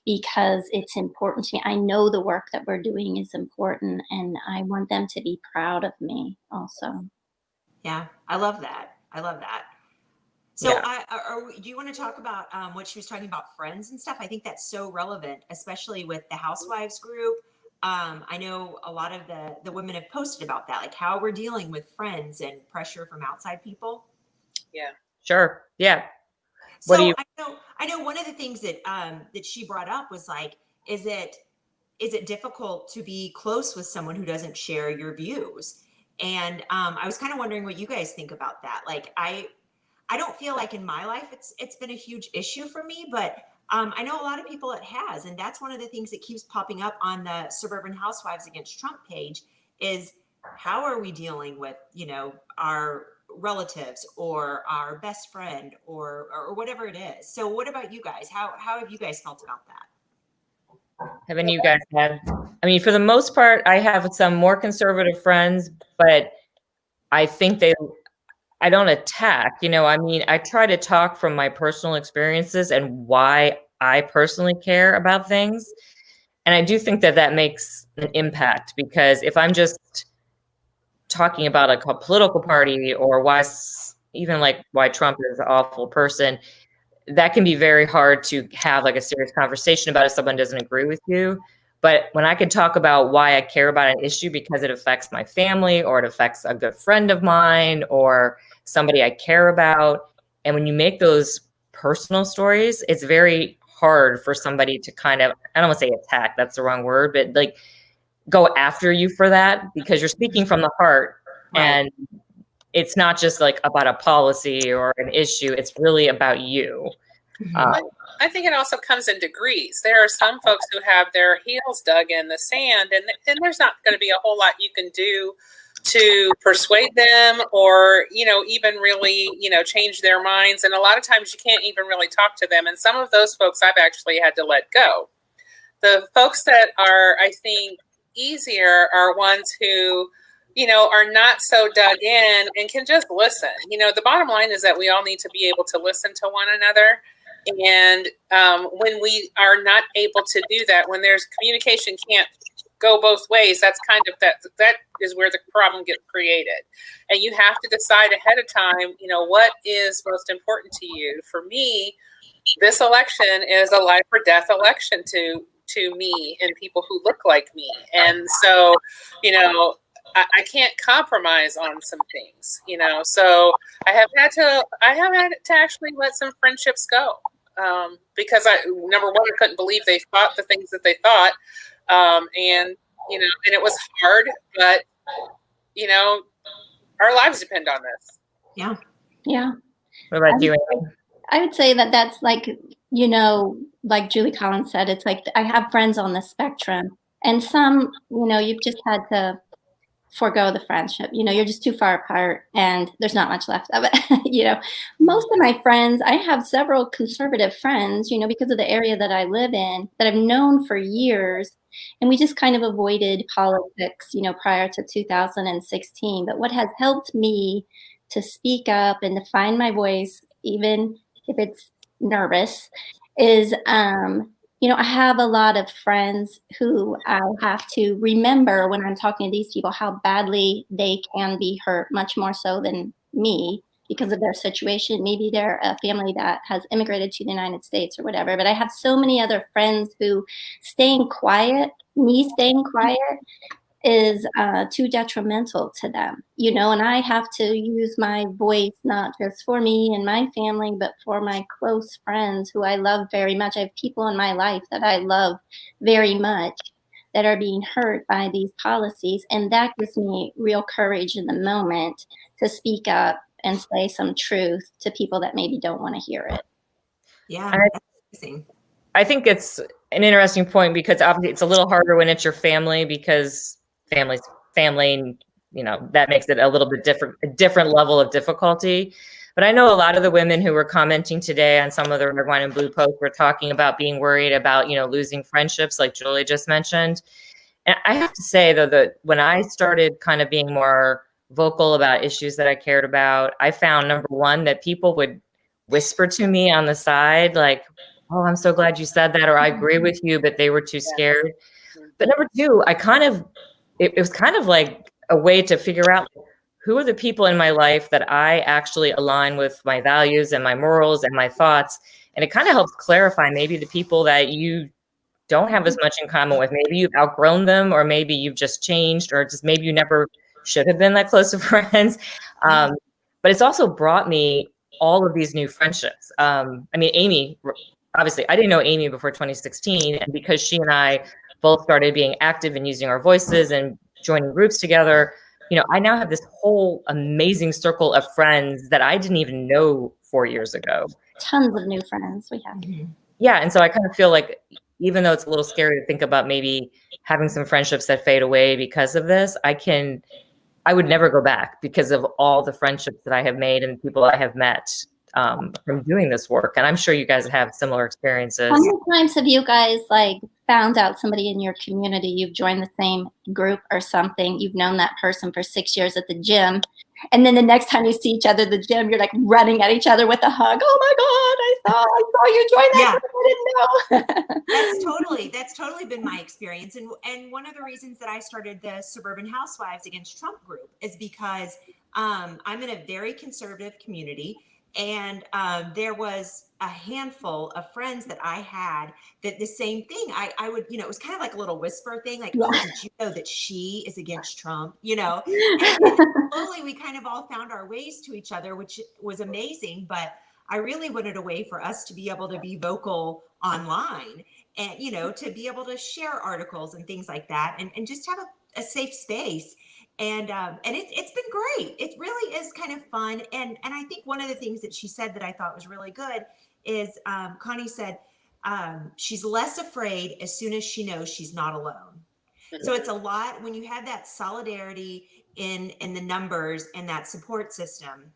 because it's important to me. I know the work that we're doing is important, and I want them to be proud of me also. Yeah, I love that. So Yeah. do you want to talk about what she was talking about, friends and stuff? I think that's so relevant, especially with the housewives group. I know a lot of the women have posted about that, like how we're dealing with friends and pressure from outside people. Yeah. Sure. Yeah. So I know one of the things that that she brought up was like, is it difficult to be close with someone who doesn't share your views? And I was kind of wondering what you guys think about that. Like, I don't feel like in my life it's been a huge issue for me, but I know a lot of people it has. And that's one of the things that keeps popping up on the Suburban Housewives Against Trump page, is how are we dealing with, our relatives or our best friend or whatever it is. So what about you guys? How have you guys felt about that? Haven't you guys had? I mean, for the most part, I have some more conservative friends, but I think I don't attack, I mean, I try to talk from my personal experiences and why I personally care about things. And I do think that makes an impact, because if I'm just talking about a political party or why Trump is an awful person, that can be very hard to have like a serious conversation about if someone doesn't agree with you. But when I can talk about why I care about an issue because it affects my family, or it affects a good friend of mine, or somebody I care about, and when you make those personal stories, it's very hard for somebody to kind of, I don't want to say attack, that's the wrong word, but like go after you for that, because you're speaking from the heart. Right. And it's not just like about a policy or an issue. It's really about you. I think it also comes in degrees. There are some folks who have their heels dug in the sand, and there's not going to be a whole lot you can do to persuade them or, even really, change their minds. And a lot of times you can't even really talk to them. And some of those folks I've actually had to let go. The folks that are, I think, easier are ones who, are not so dug in and can just listen. The bottom line is that we all need to be able to listen to one another. And when we are not able to do that, when there's communication can't go both ways, that's kind of that is where the problem gets created. And you have to decide ahead of time, what is most important to you. For me, this election is a life or death election to me and people who look like me. And so, I can't compromise on some things, so I have had to actually let some friendships go. Because number one, I couldn't believe they thought the things that they thought. And it was hard, but, our lives depend on this. Yeah. Yeah. What about you, Amy? I would say that that's like, like Julie Collins said, it's like I have friends on the spectrum, and some, you've just had to forego the friendship. You're just too far apart and there's not much left of it. Most of my friends, I have several conservative friends, because of the area that I live in, that I've known for years. And we just kind of avoided politics, prior to 2016. But what has helped me to speak up and to find my voice, even if it's nervous, is, I have a lot of friends who I'll have to remember when I'm talking to these people how badly they can be hurt, much more so than me because of their situation. Maybe they're a family that has immigrated to the United States or whatever. But I have so many other friends who staying quiet is too detrimental to them, and I have to use my voice not just for me and my family, but for my close friends who I love very much. I have people in my life that I love very much that are being hurt by these policies, and that gives me real courage in the moment to speak up and say some truth to people that maybe don't want to hear it. Yeah, that's amazing. I think it's an interesting point because obviously it's a little harder when it's your family, because family's family, and that makes it a little bit a different level of difficulty. But I know a lot of the women who were commenting today on some of the Red, Wine, and Blue posts were talking about being worried about, losing friendships, like Julie just mentioned. And I have to say, though, that when I started kind of being more vocal about issues that I cared about, I found, number one, that people would whisper to me on the side, like, "Oh, I'm so glad you said that," or "I agree with you," but they were too scared. But number two, it was kind of like a way to figure out who are the people in my life that I actually align with my values and my morals and my thoughts. And it kind of helps clarify maybe the people that you don't have as much in common with. Maybe you've outgrown them, or maybe you've just changed, or just maybe you never should have been that close of friends. But it's also brought me all of these new friendships. Amy, obviously, I didn't know Amy before 2016. And because she and I both started being active and using our voices and joining groups together, I now have this whole amazing circle of friends that I didn't even know 4 years ago. Tons of new friends we have. Yeah. And so I kind of feel like, even though it's a little scary to think about maybe having some friendships that fade away because of this, I would never go back because of all the friendships that I have made and people I have met from doing this work. And I'm sure you guys have similar experiences. How many times have you guys found out somebody in your community, you've joined the same group or something, you've known that person for 6 years at the gym, and then the next time you see each other at the gym, you're running at each other with a hug? "Oh my God, I saw you join that group. I didn't know." That's totally been my experience. And one of the reasons that I started the Suburban Housewives Against Trump group is because I'm in a very conservative community. And there was a handful of friends that I had that the same thing. I would, it was kind of like a little whisper thing, like, "Oh, did you know that she is against Trump?" And slowly we kind of all found our ways to each other, which was amazing. But I really wanted a way for us to be able to be vocal online and, to be able to share articles and things like that, and just have a safe space. And it's been great. It really is kind of fun. And I think one of the things that she said that I thought was really good is, Connie said, she's less afraid as soon as she knows she's not alone. So it's a lot when you have that solidarity in the numbers and that support system.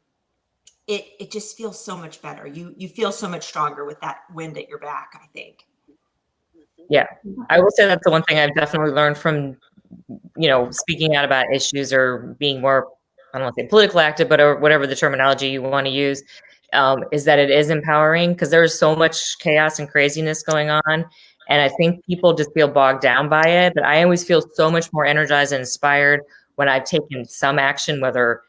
It just feels so much better. You feel so much stronger with that wind at your back, I think. Yeah, I will say that's the one thing I've definitely learned from, speaking out about issues or being more, I don't want to say politically active, but or whatever the terminology you want to use, is that it is empowering, because there's so much chaos and craziness going on. And I think people just feel bogged down by it. But I always feel so much more energized and inspired when I've taken some action, whether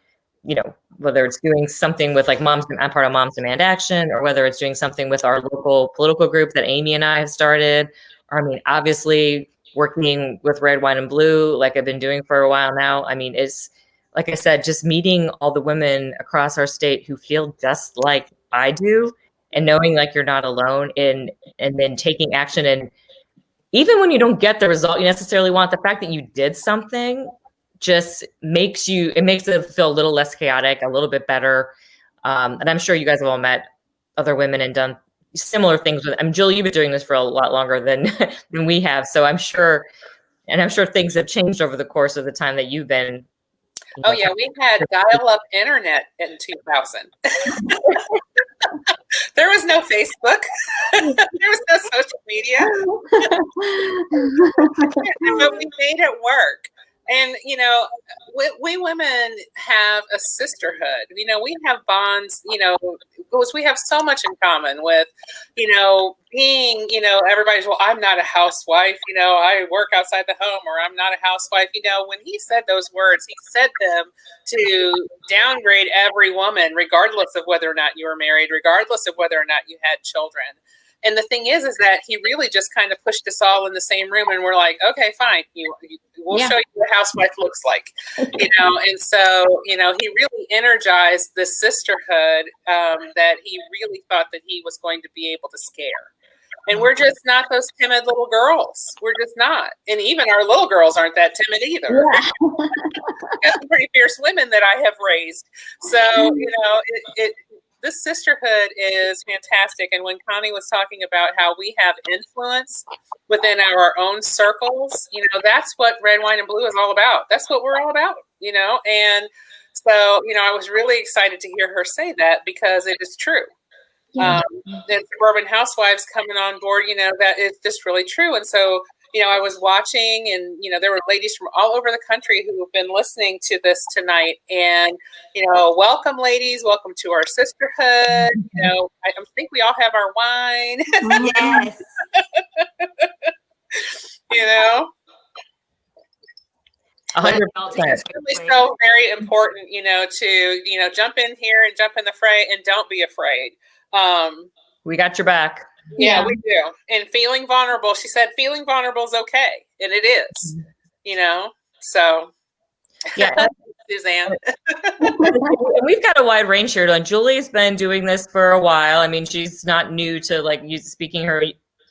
it's doing something with, like, I'm part of Moms Demand Action, or whether it's doing something with our local political group that Amy and I have started. Or, I mean, obviously working with Red, White, and Blue, like I've been doing for a while now. I mean, it's, like I said, just meeting all the women across our state who feel just like I do, and knowing like you're not alone, and then taking action. And even when you don't get the result you necessarily want, the fact that you did something just makes it feel a little less chaotic, a little bit better. And I'm sure you guys have all met other women and done similar things with. Julie, you've been doing this for a lot longer than than we have, so I'm sure things have changed over the course of the time that you've been. Oh yeah, we had dial-up internet in 2000. There was no Facebook. There was no social media. But we made it work. And, we women have a sisterhood. We have bonds, because we have so much in common with, being, everybody's, well, I'm not a housewife, I work outside the home, or I'm not a housewife. When he said those words, he said them to downgrade every woman, regardless of whether or not you were married, regardless of whether or not you had children. And the thing is that he really just kind of pushed us all in the same room, and we're like, okay, fine, we'll show you what a housewife looks like, And so, he really energized the sisterhood that he really thought that he was going to be able to scare. And we're just not those timid little girls. We're just not. And even our little girls aren't that timid either. Yeah. Got some pretty fierce women that I have raised. So, this sisterhood is fantastic. And when Connie was talking about how we have influence within our own circles, that's what Red, White, and Blue is all about. That's what we're all about, And so, I was really excited to hear her say that, because it is true. Yeah. The Suburban Housewives coming on board, that is just really true. And so, I was watching, and, there were ladies from all over the country who have been listening to this tonight. And, welcome, ladies. Welcome to our sisterhood. I think we all have our wine. Yes. It's really so very important, to, jump in here and jump in the fray, and don't be afraid. We got your back. Yeah, we do. And feeling vulnerable, she said, feeling vulnerable is okay. And it is, so. Yeah. Suzanne. We've got a wide range here. Julie's been doing this for a while. I mean, she's not new to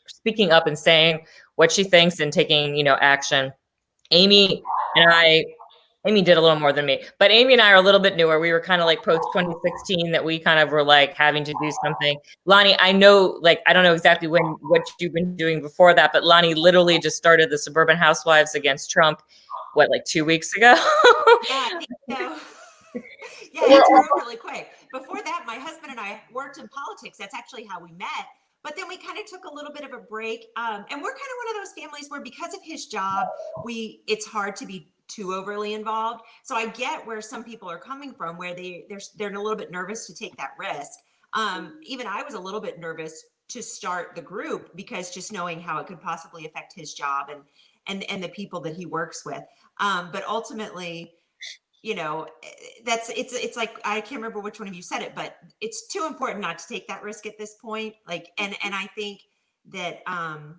speaking up and saying what she thinks and taking, action. Amy did a little more than me, but Amy and I are a little bit newer. We were kind of like post 2016 that we kind of were like having to do something. Lonnie, I know, I don't know exactly what you've been doing before that, but Lonnie literally just started the Suburban Housewives against Trump, 2 weeks ago? Yeah, I think so. Yeah, it's grown really quick. Before that, my husband and I worked in politics. That's actually how we met. But then we kind of took a little bit of a break. And we're kind of one of those families where, because of his job, it's hard to be too overly involved. So I get where some people are coming from, where they're a little bit nervous to take that risk. Even I was a little bit nervous to start the group, because just knowing how it could possibly affect his job and the people that he works with. But ultimately, it's like, I can't remember which one of you said it, but it's too important not to take that risk at this point. And I think that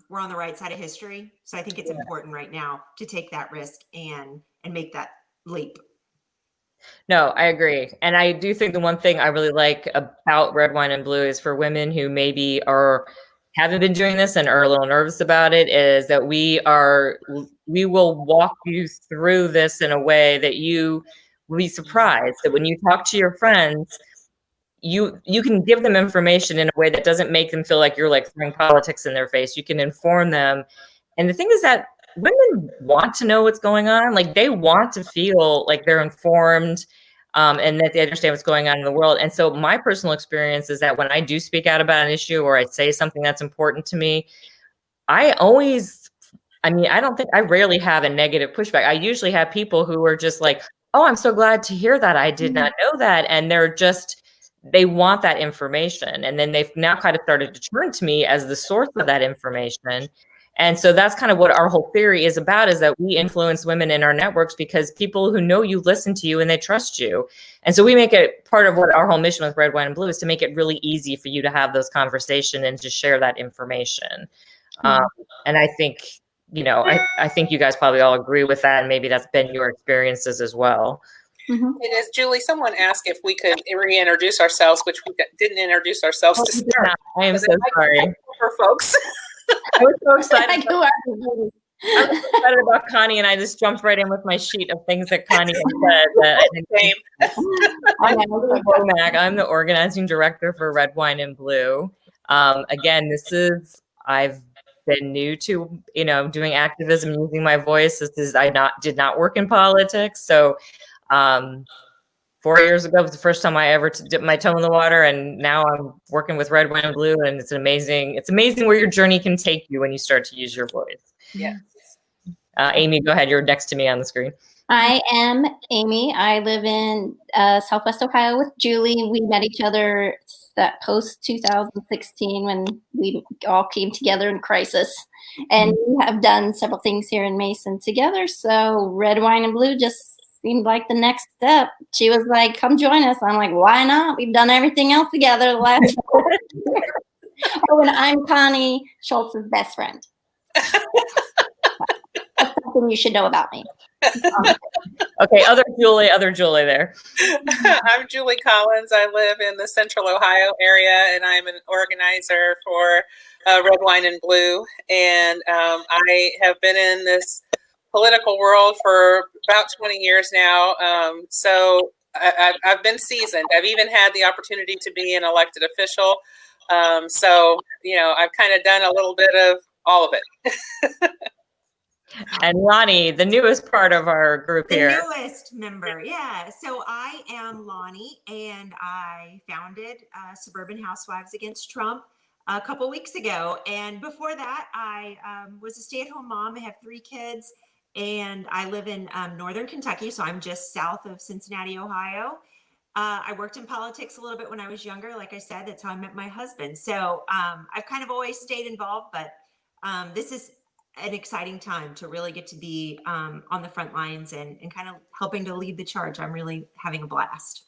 we're on the right side of history. So I think it's important right now to take that risk and make that leap. No, I agree. And I do think the one thing I really like about Red Wine and Blue is for women who maybe haven't been doing this and are a little nervous about it, is that we will walk you through this in a way that you will be surprised that when you talk to your friends, you can give them information in a way that doesn't make them feel like you're like throwing politics in their face. You can inform them. And the thing is that women want to know what's going on. Like, they want to feel like they're informed, and that they understand what's going on in the world. And so my personal experience is that when I do speak out about an issue or I say something that's important to me, I rarely have a negative pushback. I usually have people who are just like, oh, I'm so glad to hear that. I did not know that. And they want that information. And then they've now kind of started to turn to me as the source of that information. And so that's kind of what our whole theory is about, is that we influence women in our networks because people who know you listen to you and they trust you. And so we make it part of what our whole mission with Red, Wine, and Blue is to make it really easy for you to have those conversations and to share that information. And I think, I think you guys probably all agree with that. And maybe that's been your experiences as well. Mm-hmm. It is, Julie, someone asked if we could reintroduce ourselves, which we didn't introduce ourselves to start. I am so sorry. For folks. I was so excited. Like, who are you? I was excited about Connie, and I just jumped right in with my sheet of things that Connie had said. I'm the organizing director for Red, Wine, and Blue. Again, I've been new to, doing activism, using my voice. I did not work in politics. So 4 years ago was the first time I ever dipped my toe in the water, and now I'm working with Red, Wine, and Blue, and it's amazing where your journey can take you when you start to use your voice. Yeah. Amy, go ahead. You're next to me on the screen. I am Amy. I live in Southwest Ohio with Julie. We met each other that post 2016 when we all came together in crisis, and we have done several things here in Mason together. So Red, Wine, and Blue just seemed like the next step. She was like, come join us. I'm like, why not? We've done everything else together the last 4 years. Oh, and I'm Connie Schultz's best friend. That's something you should know about me. Okay, other Julie there. I'm Julie Collins. I live in the Central Ohio area, and I'm an organizer for Red, Wine, and Blue. And I have been in this political world for about 20 years now. So I've been seasoned. I've even had the opportunity to be an elected official. So, I've kind of done a little bit of all of it. And Lonnie, the newest part of our group here. The newest member, yeah. So I am Lonnie, and I founded Suburban Housewives Against Trump a couple weeks ago. And before that, I was a stay-at-home mom. I have 3 kids, and I live in northern Kentucky, so I'm just south of Cincinnati, Ohio. I worked in politics a little bit when I was younger. Like I said, that's how I met my husband. So I've kind of always stayed involved, but this is an exciting time to really get to be on the front lines and kind of helping to lead the charge. I'm really having a blast.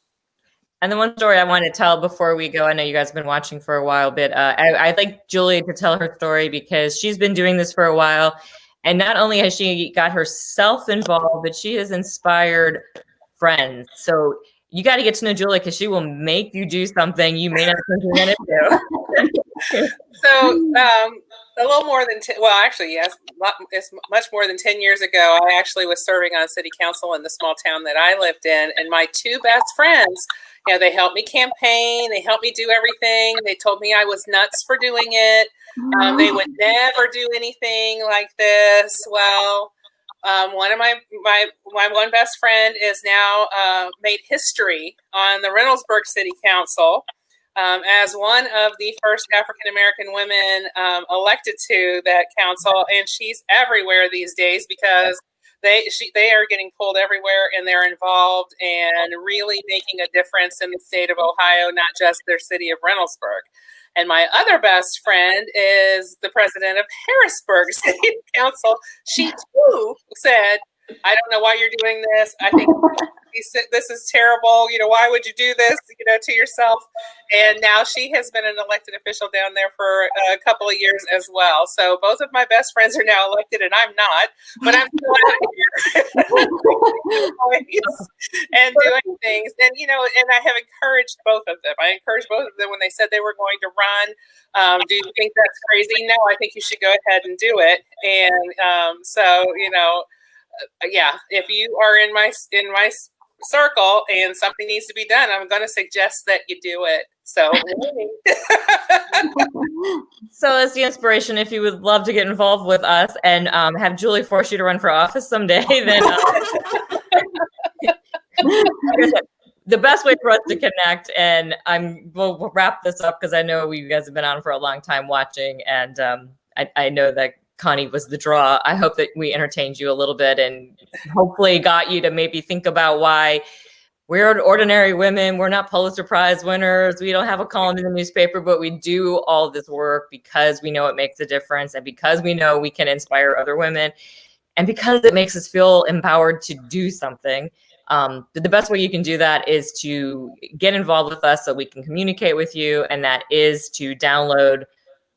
And the one story I want to tell before we go, I know you guys have been watching for a while, but I'd like Julie to tell her story because she's been doing this for a while. And not only has she got herself involved, but she has inspired friends. So you got to get to know Julie because she will make you do something you may not think you're going to do. So a little more than yes, it's much more than 10 years ago. I actually was serving on city council in the small town that I lived in, and my 2 best friends, they helped me campaign. They helped me do everything. They told me I was nuts for doing it. They would never do anything like this. Well, one of my one best friend is now made history on the Reynoldsburg City Council. As one of the first African-American women elected to that council, and she's everywhere these days because they are getting pulled everywhere, and they're involved and really making a difference in the state of Ohio, not just their city of Reynoldsburg. And my other best friend is the president of Harrisburg City Council. She too said, I don't know why you're doing this. I think this is terrible. Why would you do this, to yourself? And now she has been an elected official down there for a couple of years as well. So both of my best friends are now elected and I'm not, but I'm still out here and doing things. And, and I have encouraged both of them. I encouraged both of them when they said they were going to run. Do you think that's crazy? No, I think you should go ahead and do it. And yeah, if you are in my circle and something needs to be done, I'm going to suggest that you do it. So, so as the inspiration, if you would love to get involved with us and have Julie force you to run for office someday, then the best way for us to connect, and we'll wrap this up because I know you guys have been on for a long time watching, and I know that Connie was the draw. I hope that we entertained you a little bit and hopefully got you to maybe think about why we're ordinary women. We're not Pulitzer Prize winners. We don't have a column in the newspaper, but we do all this work because we know it makes a difference and because we know we can inspire other women and because it makes us feel empowered to do something. The best way you can do that is to get involved with us so we can communicate with you, and that is to download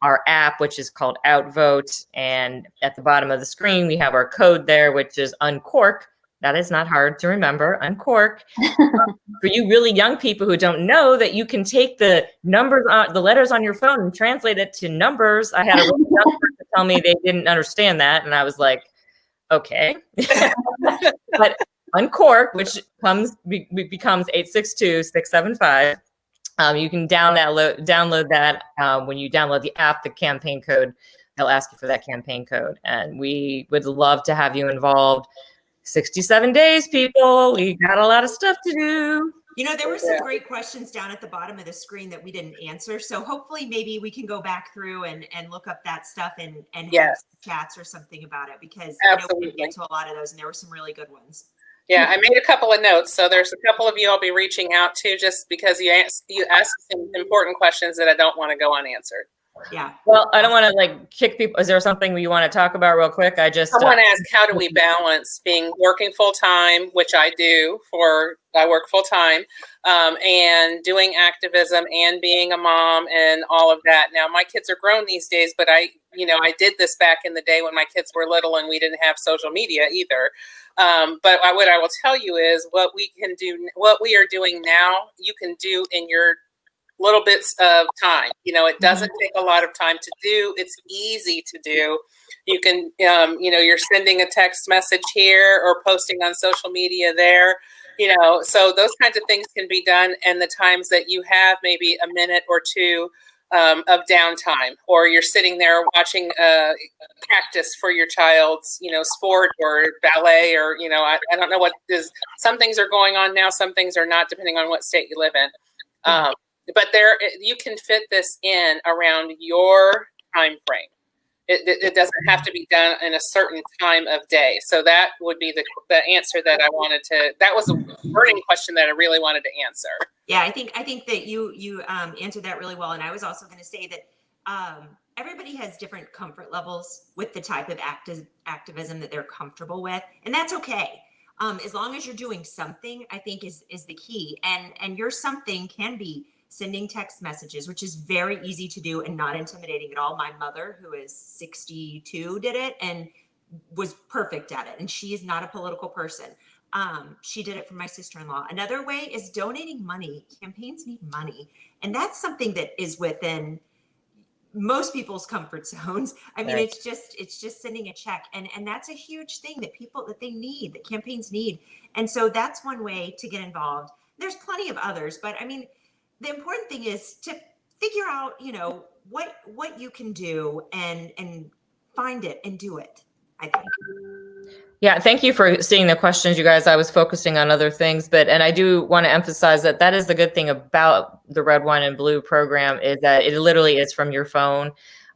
our app, which is called Outvote. And at the bottom of the screen, we have our code there, which is Uncork. That is not hard to remember, Uncork. For you really young people who don't know that you can take the numbers, the letters on your phone and translate it to numbers. I had a really young person tell me they didn't understand that. And I was like, okay. But Uncork, which becomes 862-675. You can download that when you download the app, the campaign code, they'll ask you for that campaign code. And we would love to have you involved. 67 days, people. We got a lot of stuff to do. There were some great questions down at the bottom of the screen that we didn't answer. So hopefully maybe we can go back through and look up that stuff and have some chats or something about it, because I know we didn't get to a lot of those and there were some really good ones. Yeah, I made a couple of notes. So there's a couple of you I'll be reaching out to just because you asked some important questions that I don't want to go unanswered. Yeah. Well, I don't want to kick people. Is there something you want to talk about real quick? I want to ask, how do we balance working full time, which I do I work full time, and doing activism and being a mom and all of that. Now my kids are grown these days, but I did this back in the day when my kids were little and we didn't have social media either. But what I will tell you is what we are doing now, you can do in your little bits of time. It doesn't take a lot of time to do. It's easy to do. You can, you're sending a text message here or posting on social media there, so those kinds of things can be done. And the times that you have maybe a minute or two of downtime, or you're sitting there watching practice for your child's, sport or ballet, or, I don't know what is. Some things are going on now. Some things are not, depending on what state you live in. But you can fit this in around your time frame. It doesn't have to be done in a certain time of day. So that would be the answer that I wanted to. That was a burning question that I really wanted to answer. Yeah, I think that you answered that really well. And I was also going to say that everybody has different comfort levels with the type of activism that they're comfortable with, and that's okay. As long as you're doing something, I think is the key. And your something can be sending text messages, which is very easy to do and not intimidating at all. My mother, who is 62, did it and was perfect at it. And she is not a political person. She did it for my sister-in-law. Another way is donating money. Campaigns need money. And that's something that is within most people's comfort zones. I mean, right. It's just sending a check. And that's a huge thing that they need, that campaigns need. And so that's one way to get involved. There's plenty of others, but I mean, the important thing is to figure out, what you can do and find it and do it, I think. Yeah, thank you for seeing the questions, you guys. I was focusing on other things, and I do want to emphasize that is the good thing about the Red, Wine, and Blue program, is that it literally is from your phone.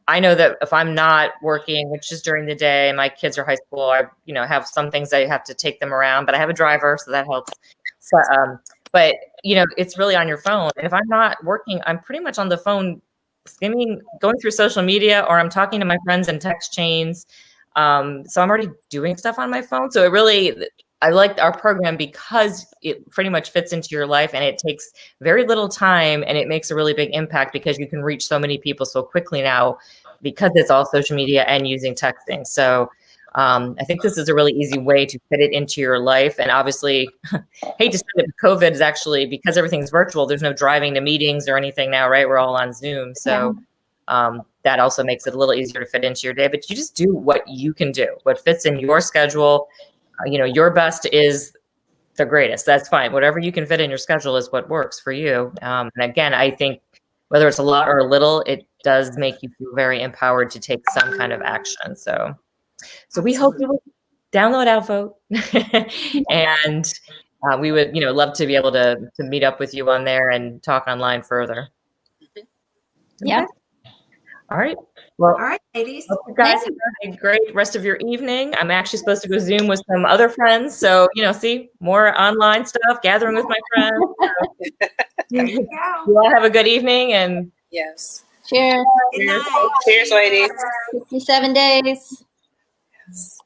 I know that if I'm not working, which is during the day, my kids are high school, I have some things I have to take them around, but I have a driver, so that helps. So, but it's really on your phone. And if I'm not working, I'm pretty much on the phone, skimming, going through social media, or I'm talking to my friends in text chains. So I'm already doing stuff on my phone. So I liked our program because it pretty much fits into your life and it takes very little time and it makes a really big impact because you can reach so many people so quickly now because it's all social media and using texting. So I think this is a really easy way to fit it into your life. And obviously, hate to say it, COVID is actually, because everything's virtual, there's no driving to meetings or anything now, right? We're all on Zoom. So that also makes it a little easier to fit into your day, but you just do what you can do, what fits in your schedule. Your best is the greatest. That's fine. Whatever you can fit in your schedule is what works for you. And again, I think whether it's a lot or a little, it does make you feel very empowered to take some kind of action. So we hope you will download Outvote and we would, love to be able to meet up with you on there and talk online further. Yeah. Okay. All right. Well, All right, ladies. hope you guys have a great rest of your evening. I'm actually supposed to go Zoom with some other friends. So, see more online stuff, gathering with my friends. So, There you go. you all have a good evening and Yes. Cheers. Good night. Cheers, ladies. 57 days. Yes.